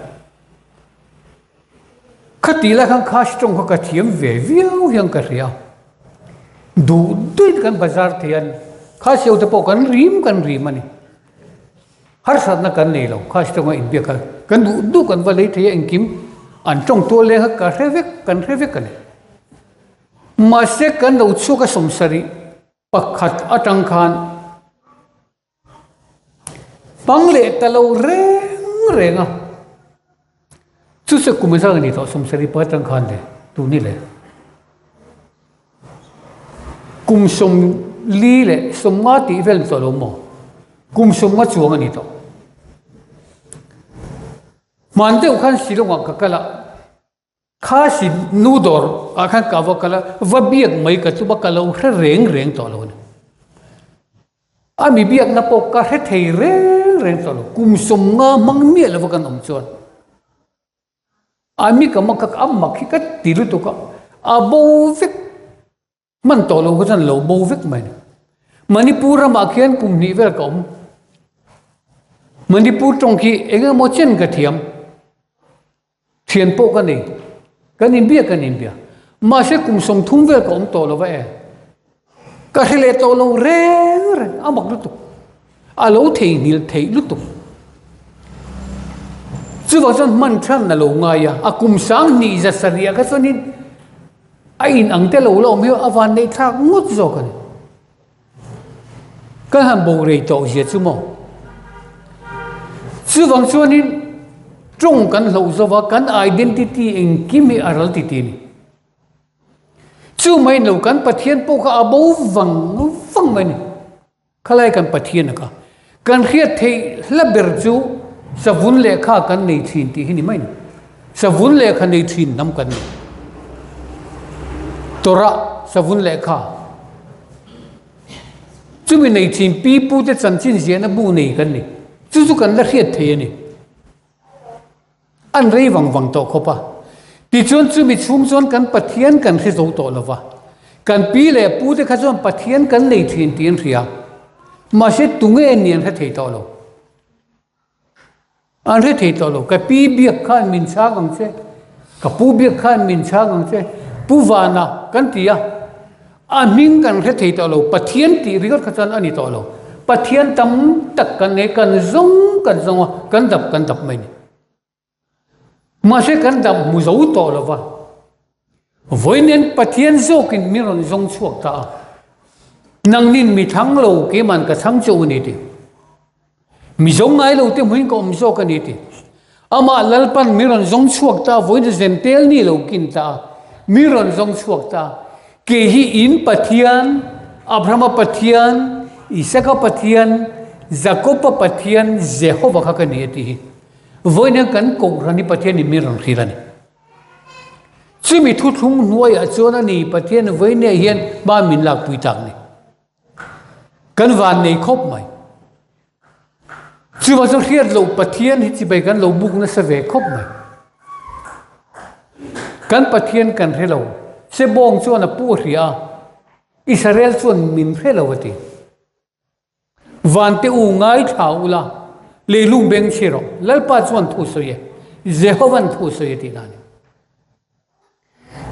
ขติละคันข้าสตรงเขากระเทียมเวียวยังกระเรียวดูด้วยกันบาซาร์เทียนข้าเสียวแต่พอกันริมมันเนี่ยฮาร์สัตนักกันเนี่ยเราข้าสตรงอินเดียกันดูกันว่าเลยที่ยังกิมอันตรงตัวเลยกันเรวิกกันเนี่ยมาเสกกันเราชุกสมสรีปักขัดอัตังคานปังเล่ตะเราเร่งอ่ะชุดเสกกุมารกันนี่ต่อสมสรีปักอัตังคานเลยตัวนี้เลยกุมสมลีเลยสมมาติเวลตัวลมกุมสมมาจวงกันนี่ต่อมันเดียวกันสิลงว่ากัลละข้าสินูดอร์อาคันกาวกัลละว่าเบียกไม่กัตุบกัลละอุระเร่งต่อลงอามีเบียกนับปกาเฮทีเร่งต่อลงกุมสมงามังเมียละวกันอมจวนอามีก็มักอัมมักฮิกัดติรุตุกะอาโบวิกมันต่อลงก็จะโลโบวิกมันนี่ปูรามาเขียนกุมนี้เวลกอมมันนี่ปูตรงที่เองโมเชนกระเทียมเทียนโปกันนี่กันอินเบียมาเสกุมสมทุ่มเวลกอมต่อลงไปก็เฮเลต่อลงเร่งอามักลุตุอาโลเทนิลเทลุตุจู่ว่าจะมันท่านน่ะลงไงอากุมสังนี่จะสรีก็ส่วนนี้ไอ้อินอังเตลเราไม่เอาวันในทางงดจอกันก็หันโบเรย์ต่อเสียจู่มั้งจู่ว่าส่วนนี้ตรงกันเราจะว่ากัน identity เองกิมมีอะไรติดนี่จู่ไม่เรากันปะเทียนพวกอาบูฟังมันขลายกันปะเทียนนะกันเขียนที่ละเบอร์จู่สวุนเลขากันในทีนที่นี่ไม่สวุนเลขาในทีนนำกันตัวระสวุนเลขาจู่มีในทีนปีปูจะสันชินเสียนบูนี่กันนี่จู่กันละเขียนที่นี่อันเรียวังโตขบที่จวนจู่มีชุมชนกันปะเทียนกันที่โตโตละวะกันปีเล่ปูจะข้าจวนปะเทียนกันในทีนเทียนเรียมาเสตุงเอ็นเนียนให้โตโลอันเรื่องที่ตัวเรากับปีเบียกขันมินชากังเช่กับปูเบียกขันมินชากังเช่ปูวานะกันที่อันมิงกันเรื่องที่ตัวเราปะเทียนที่ริกขันอันนี้ตัวเราปะเทียนตั้มตักกันเนกันซงว่ากันดับไม่เนี่ยมาเช่กันดับมุจาวตัวเราวะวันนี้ปะเทียนโจกินมีรอนซงช่วงตานังนินมีทั้งเราเกี่ยมันกับทั้งโจนี่ดิมีจงไงเราเต็มหัวก็อมโซกันนี่ทีอามาลัลปันมีรันจงช่วงตาวันนี้เซนเทลนี่เรากินตามีรันจงช่วงตาเกี่ยอินปัทยานอับราฮัมปัทยานอิสกปัทยานจักรปปัทยานเจโฮวาข้ากันนี่ทีวันนี้กันกงรันนี่ปัทยานนี่มีรันขีรันนี่ซึ่งมีทุกทุ่งหน่วยอาจจะนี่ปัทยานวันนี้เห็นบ้านมินลักปุยตักนี่กันวันนี้ครบไหมจู่ว่าจะเรียกเราปะเทียนที่จะไปกันเราบุกนั่นเสวครบไหมกันปะเทียนกันให้เราเสบงส่วนน่ะปูเรียอิสราเอลส่วนมินให้เราวะทีวันที่อุง่ายท้าวละเลลุงเบงเชโรแล้วปัจจุบันทุสเยเจโฮวันทุสเยที่นั่น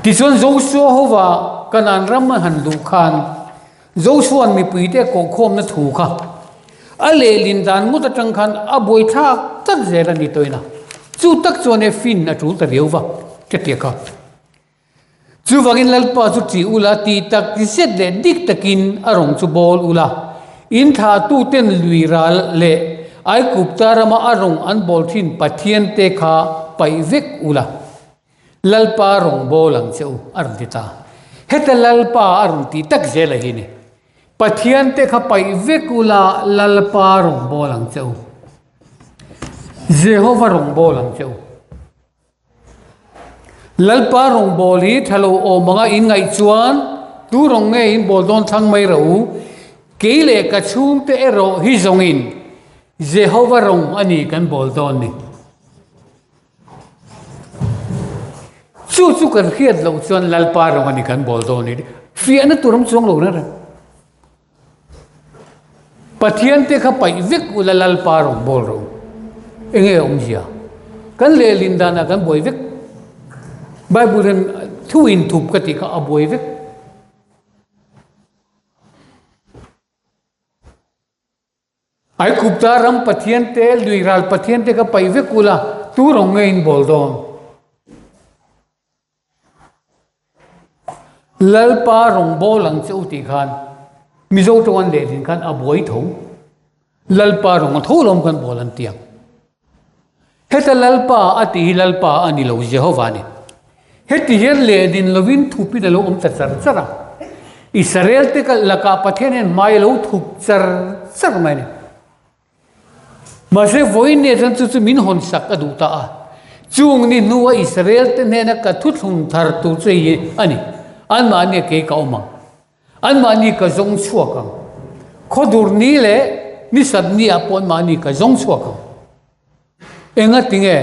ที่ส่วนโจชัวว่ากันอันรำหันดูขันโจชัวมีปีเตะโกโคมนั่นถูกค่ะอาเลลินดานมุตจังคันอาบวยทักตักเจรันนี่ตัวน่ะจู่ตักจวนเอฟินนะจู่ตะเรียววะเจ็ดค่ะจู่ว่ากินลัลปาจู่จีอุลาตีตักที่เสร็จเลยดิกตะกินอารมณ์จู่บอลอุลาอินท่าตู้เต้นลุยรัลเล่ไอกุบตารามาอารมณ์อันบอลทินปัทเทียนเตขาไปเวกอุลาลัลปาอารมณ์บอลังเจ้าอารมณ์ติตาเฮตลัลปาอารมณ์ตีตักเจลหิน pathian te kha pai vekula lalpa rong bolang cheu Jehovah rong bolang cheu lalpa rong boli thalo o manga in ngai chuan tu rong nge in bol don thang mai ro keile ka chum te ero hi zongin Jehovah rong ani kan bol don ni chu kan khiat lo chuan lalpa rong ani kan bol don ni fi ana turam chuang lo na pathian te kha pai vek ula lalpa rong bol ro enge omjia kan le lindana kan boi vek Bible ren thu in thup ka ti kha aboi vek ai kupta ram pathian te luiral pathian te ka pai vek ula tu rong nge in bol don lalpa rong bolang cheu ti khan mizo to an le din khan aboi tho lalpa rong tho lom kan bolan tiang heta lalpa ati lalpa ani lo Jehovah ni heti her le din lovin thupi da lo om char chara Israel te ka laka pathian en mai lo thup char mai ni ma se voin ne ran chu min hon sak adu ta a chung ni nuwa Israel te ne na ka thu thum thar tu chei ani an ma ne ke ka oma an ma ni ka zong chua ka khodur ni le ni sat ni apon ma ni ka zong chua ka enga tinge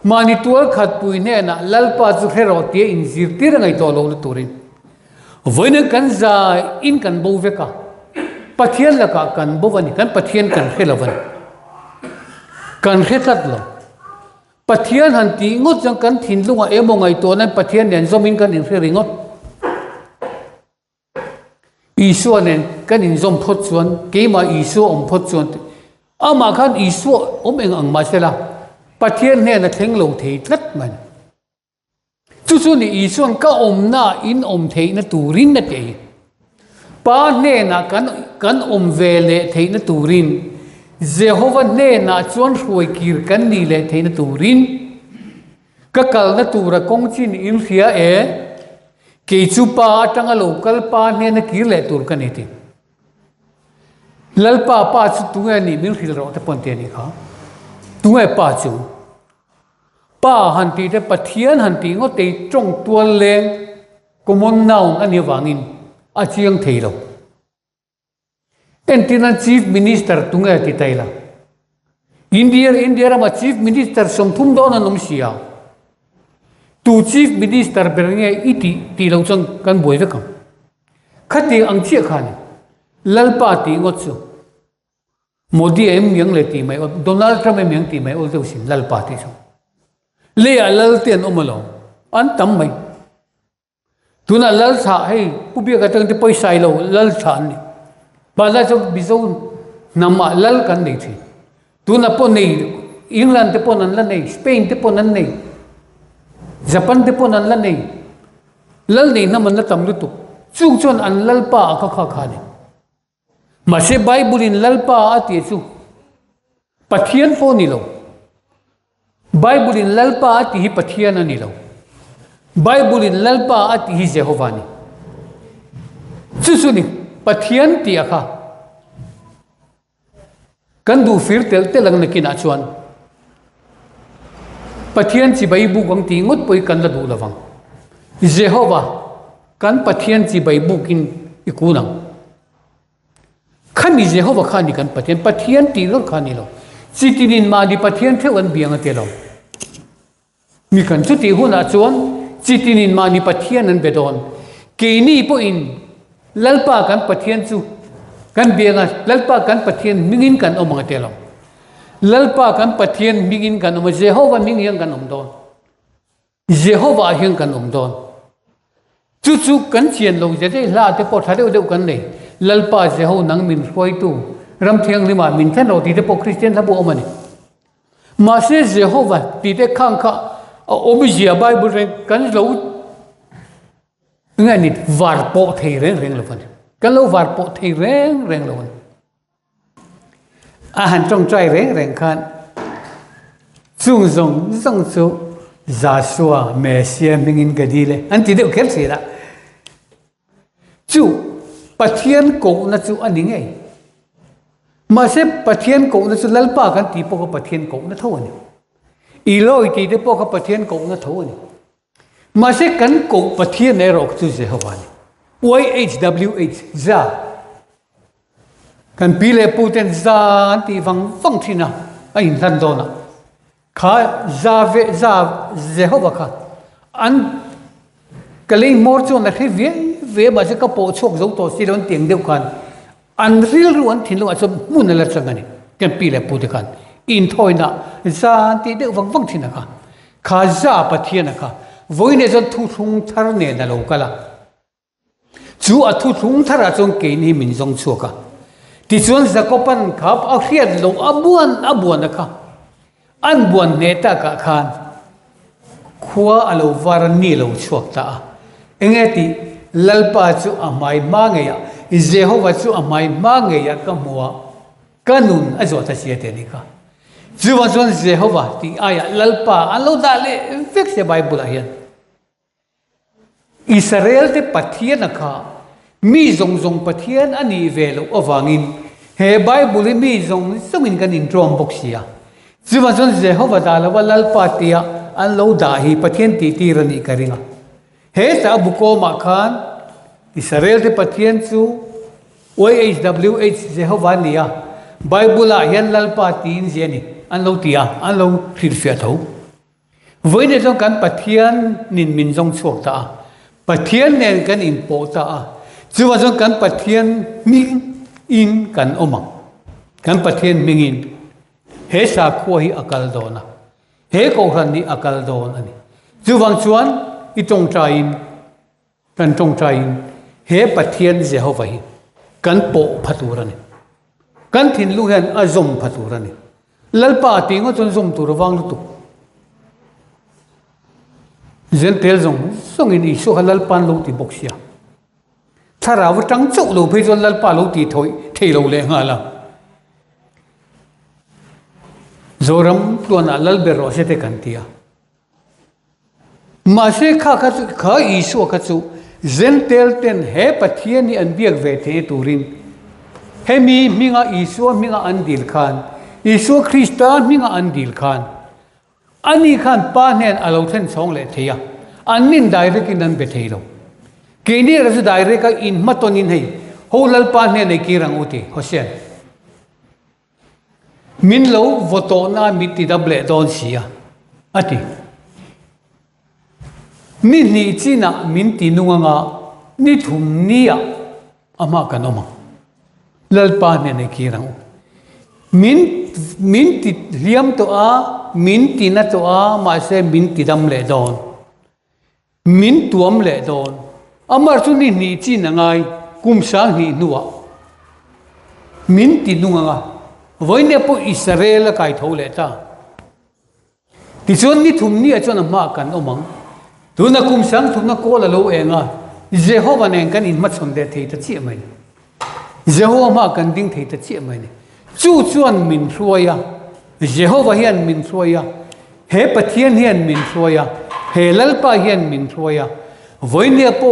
mani tual khat pui ne na lalpa chu hero te in zir tir ngai to lo turin voina kan za in kan bo veka pathian la ka kan bo wani kan pathian kan khelawan kan khetat lo pathian han ti ngot jang kan thin lunga emo ngai to nan pathian nen zomin kan in ringot isu nen kan in zom phot chuan ke ma isu om phot chuan ama khan isu om eng ang ma sela pathian ne na theng lo thei tlat man chu ni isuan ka om na in om thei na turin na te pa ne na kan om ve le thei na turin Jehovah ne na chuan ruai kir kan ni le thei na turin ka kal na tura kong chin in khia e ke chu pa atanga local pa ne na kir le tur kan eti lalpa pa chu tu ni mil khil ro ta pon te ni kha tu pa chu pa han ti te pathian han ti ngo te trong tual leng komon naung ani wangin a chiang thei lo entina chief minister tunga ti taila india ma chief minister som thum don anom sia tu chief minister bernge iti ti lo chang kan boi ve kam khati ang chia khani lalpa ti ngot chu modi em yang le ti mai donald trump em yang ti mai ol deu sin lalpa ti chu le alal ten omalo an tam mai tuna lal tha hei pubi ka tang te paisa lo lal tha ni bala jo bizo nama lal kan nei thi tuna po nei england te po nan la nei spain te po nan nei japan te po nan la nei lal nei na man la tam lu tu chung chon an lal pa kha kha ni ma se bible in lal pa ati chu pathian po ni lo Bible in lalpa ati hi pathian ani lo Bible in lalpa ati hi Jehovah ni chu ni pathian ti akha kan du fir tel lang nakina chuan pathian chi bai bu wang ti ngot poi kan la du lawang Jehovah kan pathian chi bai bu kin ikunang khani Jehovah khani kan pathian ti lo khani lo chitinin ma di pathian theuan bianga te lo mi kan chu ti huna chuan chitinin ma ni pathian an bedon ke ni po in lalpa kan pathian chu kan bianga lalpa kan pathian mingin kan omang te lo lalpa kan pathian mingin kan om Jehovah mingin kan om don Jehovah hiang kan om don chu kan chien lo je la te po tha deu kan nei lalpa Jehovah nang min khoi tu ram thiang lima min than ro ti te po Christian la bu omani ma se Jehovah ti te khang kha obizia Bible ren kan lo ngai nit var po thei reng lo van kan lo var po thei reng lo van a han trong trai reng khan chung zong chu Joshua Messiah mingin gadile an ti de kel sira chu pathian ko na chu ani nge ma se pathian ko na chu lalpa kan ti po ko pathian ko na tho ani iloi ti te po ko pathian ko na tho ani ma se kan ko pathian ne ro chu Jehovah ni YHWH za kan pile puten za ti wang wang thina ai nan do na kha za ve za Jehovah kha an kalei mor chu na khi ve ma se ka po chok zo to si don tiang deu kan an ril ruan thin lo a so mun la changani kan pile pute kan in thoina za ti deu wang wang thina ka kha za pathian ka voine jon thu thung thar ne na lo kala chu a thu thung thara chong ke ni min jong chu ka ti chuan zakopan khap a khiat lo abuan ka an buan ne ta ka khan khua alo varan ni lo chuak ta engeti lalpa chu amai ma nge ya Jehovah chu amai ma nge ya ka muwa kanun azo ta sia te ni ka chuwa chuan Jehovah ti aya lalpa alo da le fix se Bible hian Israel te pathian kha mi zong pathian ani velo awangin he Bible mi zongin kan in trom boxia chuwa chuan Jehovah da la lalpa tia an lo da hi pathian ti rani karinga he sa buko ma khan Israel te pathian chu YHWH Jehovah nia Bible a hian lalpa tin zeni an lo tia an lo thil fia tho voine jong kan pathian nin min jong chuak ta pathian nen kan in po ta chuwa jong kan pathian mi in kan omang kan pathian mingin he sa kho hi akal dona he ko ran ni akal don ani chuwang chuan itong train kan tong train he pathian Jehovah hi kan po phaturani kan thin lu hian azom phaturani lalpa tingo chon zum tur wang lu tu zen tel zong songin i so halal pan lo ti boxia thara wa tang chok lo phei chon lalpa lo ti thoi thei lo le nga la zoram tuana lal bero se te kan tia ma se kha isu kha chu zentel ten he pathian ni an biak ve the turin he minga isu minga andil khan isu Christa minga andil khan ani khan pa nen alo then chong le theya anin direct in an be theilo keni ras direct ka in matonin hei holal pa nen nei kirang uti hosian min lo voto na miti dable don sia ati min ni china min ti nunga ni thum nia ama kanoma lalpa ne ne kirang min ti liam to a min ti na to a ma se min ti dam le don min tuam le don amar chu ni china ngai kum sa ni nuwa min ti nunga voine po Israel kai thole ta ti chon ni thum ni a chon ma kan omang tuna kum sang thuna ko la lo enga Jehovah nen kan in mat som de thei ta chi mai Jehovah ma kan ding thei ta chi mai ne chu chuan min hruaya Jehovah hian min hruaya he pathian hian min hruaya he lalpa hian min hruaya voine po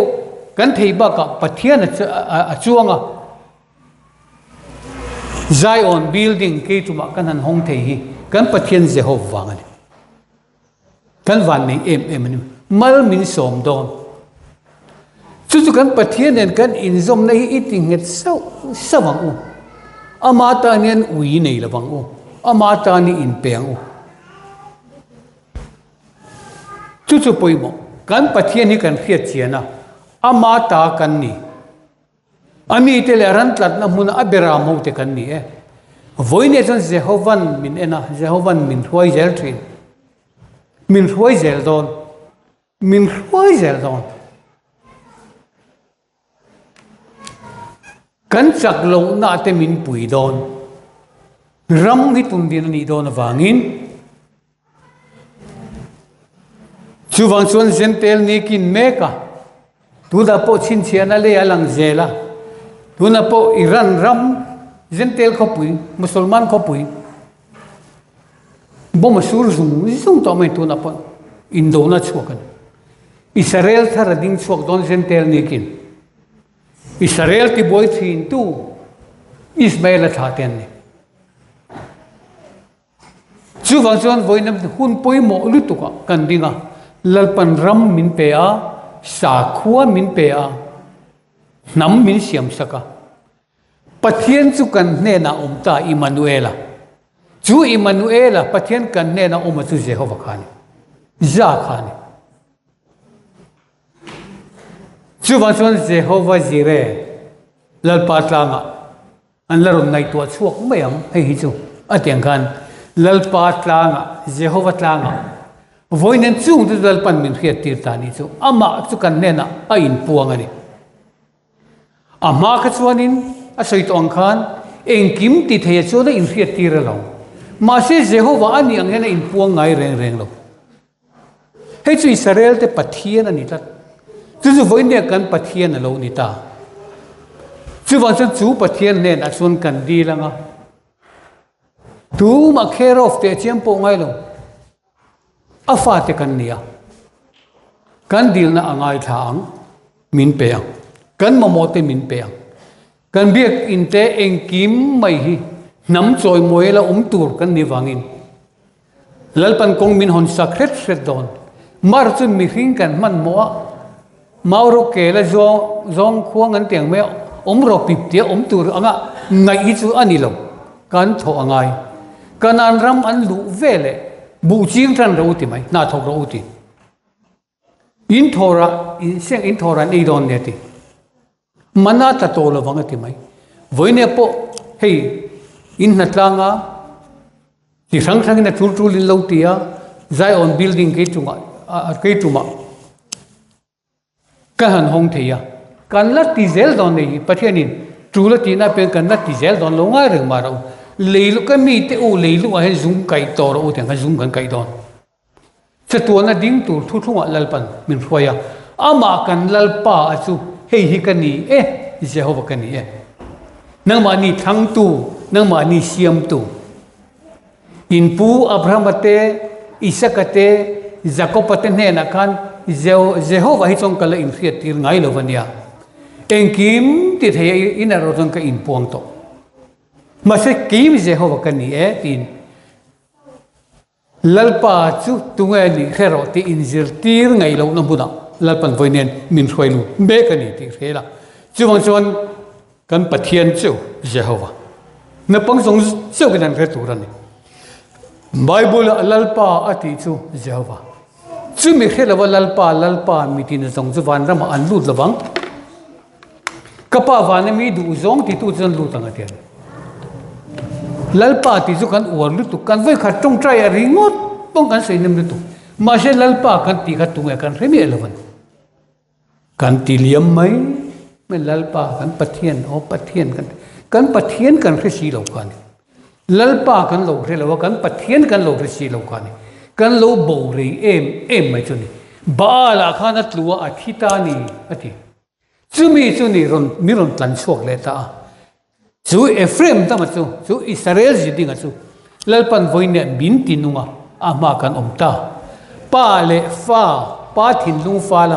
kan thei ba ka pathian a chuanga Zion building ke tuma kan han hong thei hi kan pathian Jehovah wangani kan van nei em ni mal min som don chu kan pathian nen kan in zom nei iting het sawang u amata nen ui nei lawang u amata ni in peng u chu poimo kan pathian ni kan khiat chiana amata kan ni ami te le ran tlat na mun abera mo te kan ni e voine jon Jehovah min ena Jehovah min huai zel thin min huai zel don min huai zel don kan chak lo na te min pui don ram hi tum din ni don wangin chuwang chuan zentel ni kin meka tu da po chin chiana le alang zela tu na po iran ram zentel ko pui musulman ko pui bo masur zum to mai tu na po Indo na chuakan Israel thara ding chuak don zentel ni kin Israel ti boy thin tu Ismail la tha ten ni chu wang chuan voinam hun poi mo lu tu ka kan dinga lalpan ram min pe a sa khua min pe a nam min siam saka pathian chu kan hne na ta Emmanuela chu Emmanuela pathian kan hne na chu Jehovah khani za khani chu wang chuan Jehovah Jireh lalpa tlanga an laron nai tua chuak mayam hei hi chu atiang khan lalpa tlanga Jehovah tlanga voinen chung tu lalpan min khiat tir tani chu ama chu kan nena a in puang ani ama ka chuanin a soitong khan engkim ti thei chu na in khiat tir lo ma se Jehovah ani ang hena in puang ngai reng reng lo hei chu Israel te pathian ani tat chu chu voine kan pathian lo ni ta chu wang chu pathian nen a chuan kan di langa tu ma kherof te chiam po ngai lo afa te kan nia kan dil na angai thang min pe kan mamote min pe kan biak in te engkim mai hi nam choi moela tur kan ni wangin lalpan kong min hon sakret set don mar chu mi hring kan man mo mauro ke la zong khuang an tiang me ro pip te tur anga ngai chu ani lo kan tho angai kanan ram an lu vele bu ching tran ro ti mai na thok ro ti in thora in thora nei don ne ti mana ta to lo wang ti mai voine po hei in na tlanga ti sang sang na tur tur lin lo ti ya zai on building ke tuma ka han hong the ya kan la ti zel don nei pathianin tu la ti na pe kan la ti zel don lo ngai reng ma ro leilu ka mi te u leilu a hen zum kai tor u te ka zum kan kai don chatuan na ding tur thu thunga lalpan min hroya ama kan lalpa achu hei hi kani Jehovah kani nang ma ni thang tu nang ma ni siam tu in pu Abraham ate Isaac ate Jacob ate ne na kan Jehovah hi chong kala in khiat tir ngai lo vania engkim ti thei in a ro jong ka in puang to mà sẽ kiếm Jehovah cái này tin lalpa chu tunga ni khero ti injil tir ngai lo na buna lalpan voinen min khoi lu be cái này ti khela chu wang chuan kan pathian chu Jehovah na pang song chu cái nan khe tu ran Bible lalpa ati chu Jehovah chu mi khela wa lalpa mi tin song chu van ram an lut lawang kapa van mi du zong ti tu chan lu tang atian lalpa ti chu kan uar lu tu kan voi khat tong trai a ringot pong kan sei nem lu tu ma se lalpa kan ti khat tu kan remi elevan kan ti liam mai men lalpa kan pathian kan pathian kan khisi lo kan lalpa kan lo re lo kan pathian kan lo khisi lo kan lo bo re em mai chu ni ba la khana tluwa a thita ni ati chumi chu ni mi ron tlan chok le ta chu Ephraim ta ma chu Israel ji dinga chu lalpan voine bin tinunga ama kan omta pa le fa pa thin lung fa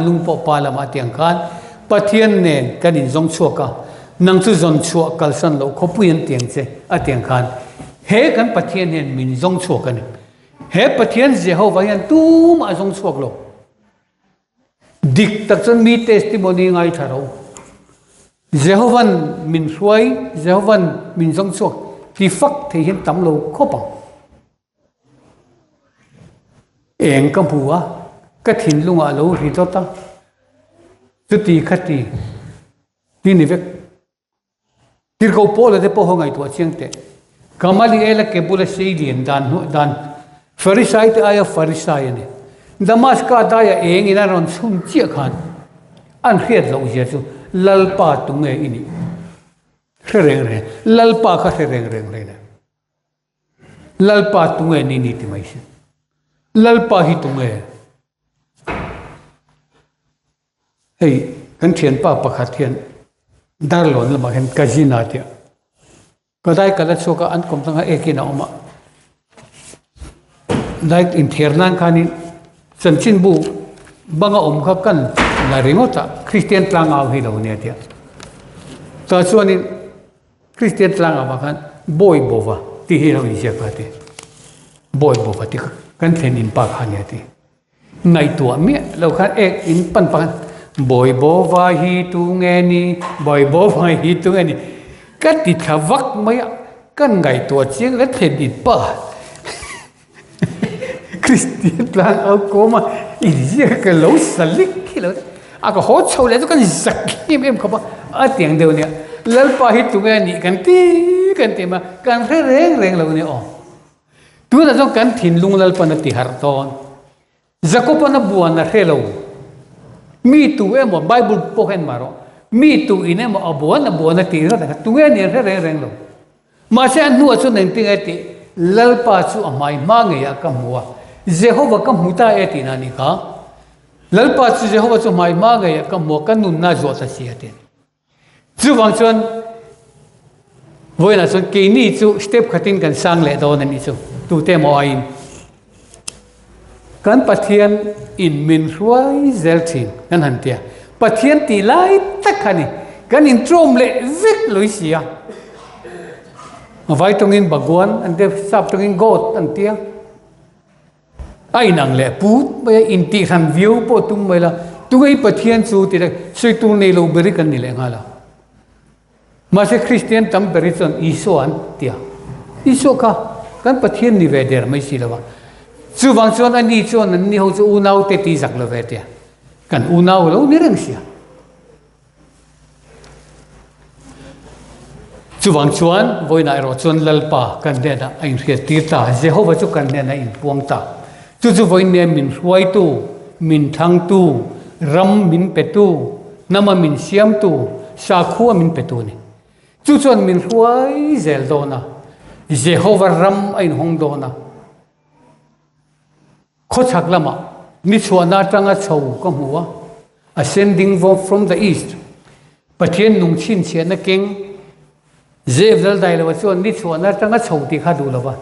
lung po pa lama tiang kan pathian nen kan in zong chuaka nang chu zon chua kalsan lo khopuin tiang che a tiang kan he kan pathian nen min zong chuaka ni he pathian Jehovah yan tu ma zong chuak lo dik tak chon mi testimony ngai tharo Jehovah min suai Jehovah min zong chuak ti fak thei hin tam lo khopang eng ka bua ka thin lunga lo ri to ta tu ti khati ti ni vek tir ko po le de po ngai to chiang te kamali ela ke bula sei lien dan farisai te aya farisai ne damaska da ya eng ina ron chum chia khan an khiat lo je chu lalpa tunge ini reng lalpa kha reng ne lalpa tunge ni ti mai se lalpa hi tunge hei kan thian pa pakhat thian dar lon lama hen kazina tia kadai kala choka an kom tanga ekina oma dai in thiernan khani chanchin bu banga om kha kan là ringota Christian tlang au hi lo ne tia ta chuanin Christian tlang au khan boy bova ti hi lo ni ka ti boy bova ti kan thlen in pa khan ya ti ngai tua mi lo khan ek in pan boy bova hi tu nge ni boy bova hi tu nge ni ka ti thawak mai kan ngai tua chiang la thlen in pa Christian tlang au ko ma in ka lo salik ki lo a ka ho chou le kan zak em ka ba a tiang deu ne lal pa hi tu nge ni kan ti ma kan reng lo ne o tu na jong kan thin lung lal pa na ti har ton zakopa na buan na hello mi tu em Bible po hen maro mi tu ine mo abuan na buan na ti ra tu nge ni reng lo ma se nu chu neng ti ati lal pa chu amai ma nge ya ka muwa Jehovah ka muta eti na ni ka lal pa chu Jehovah chu mai ma nge ya ka mo ka nun na zo ta si ati chu wang chuan voi na chuan ke ni chu step khatin kan sang le do na ni chu tu te mo ain kan pathian in min ruai zelthin kan han tia pathian ti lai takhani kan in trom le vek loisia vai tongin bagwan an de sap tongin god an tia ai nang le put ba in ti han view po tum mai la tu ei pathian chu ti soi tu nei lo beri kan ni le ngala ma se christian tam beri chon iso an tia iso ka kan pathian ni ve der mai si lawa chu wang chuan ani chuan an ni ho chu unau te ti zak lo ve tia kan unau lo ni reng sia chu wang chuan voina ro chuan lalpa kan de na ain khia ti ta Jehovah chu kan de na in puang ta chu voine min huai tu min thang tu ram min pe tu nama min siam tu sa khu min pe tu ni chu chuan min huai zel do na Jehovah ram ain hong do na kho chak lama ni chuana tanga chou ka muwa ascending from the east pathian nung chin chen na king Zevdal dai lawa chuan ni chuana tanga chou ti kha du lawa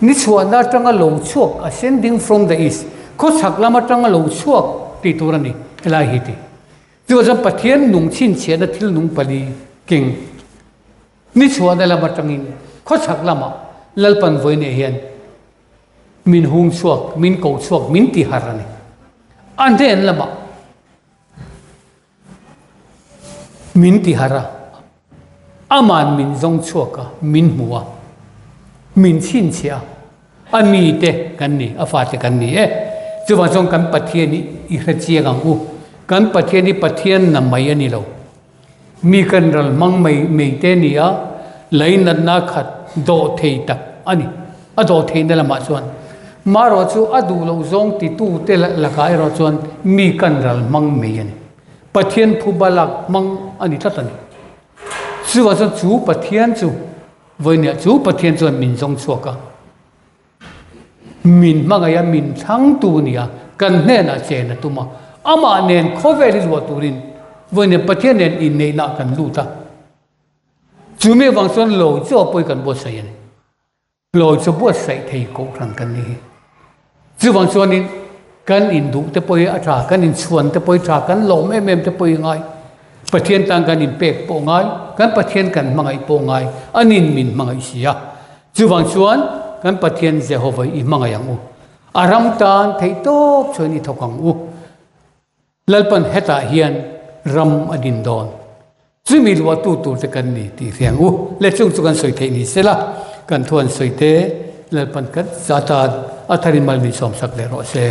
ni chuana tanga lo chuak ascending from the east kho chak lama tanga lo chuak ti turani ela hi ti chu jam pathian nung chin chen na thil nung pali king ni chuana lama tangin kho chak lama lalpan voine hian min hung chuak min ko chuak min ti harani ande en lama min ti hara aman min zong chuaka min muwa min chin chia ami te kan ni afa te kan ni chuwa zong kan pathian ni I hra chia gang u kan pathian ni pathian na mai ani lo mi kan ral mang mai te ni a lain na khat do thei tak ani a do thei na lama chuan maro chu adu lo zong ti tu te la kai ro chuan mi kan ral mang mai ani pathian phu balak mang ani tatani chu wa chu pathian chu voine chu pathian chuan min zong chuaka min mangaya min thang tu nia kan hne na che na tuma ama nen khoveli lo turin voine pathian nen in nei na kan luta chu me wang chuan lo cho poi kan bo sai ani lo cho bo sai thei ko rang kan ni chu wang chuan in kan in du te poi atra kan in chuan te poi tra kan lo em te poi ngai pathian tang kan in pek po ngai kan pathian kan mangai po ngai anin min mangai sia chu wang chuan kan pathian Jehovah I mangai ang u aram tan thei top choni thokang u lalpan heta hian ram adin don chumi lo tu te kan ni ti riang u le chung chu kan soi thei ni sela kan thuan soi te lalpan kan zata athari mal ni som sak le ro se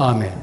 amen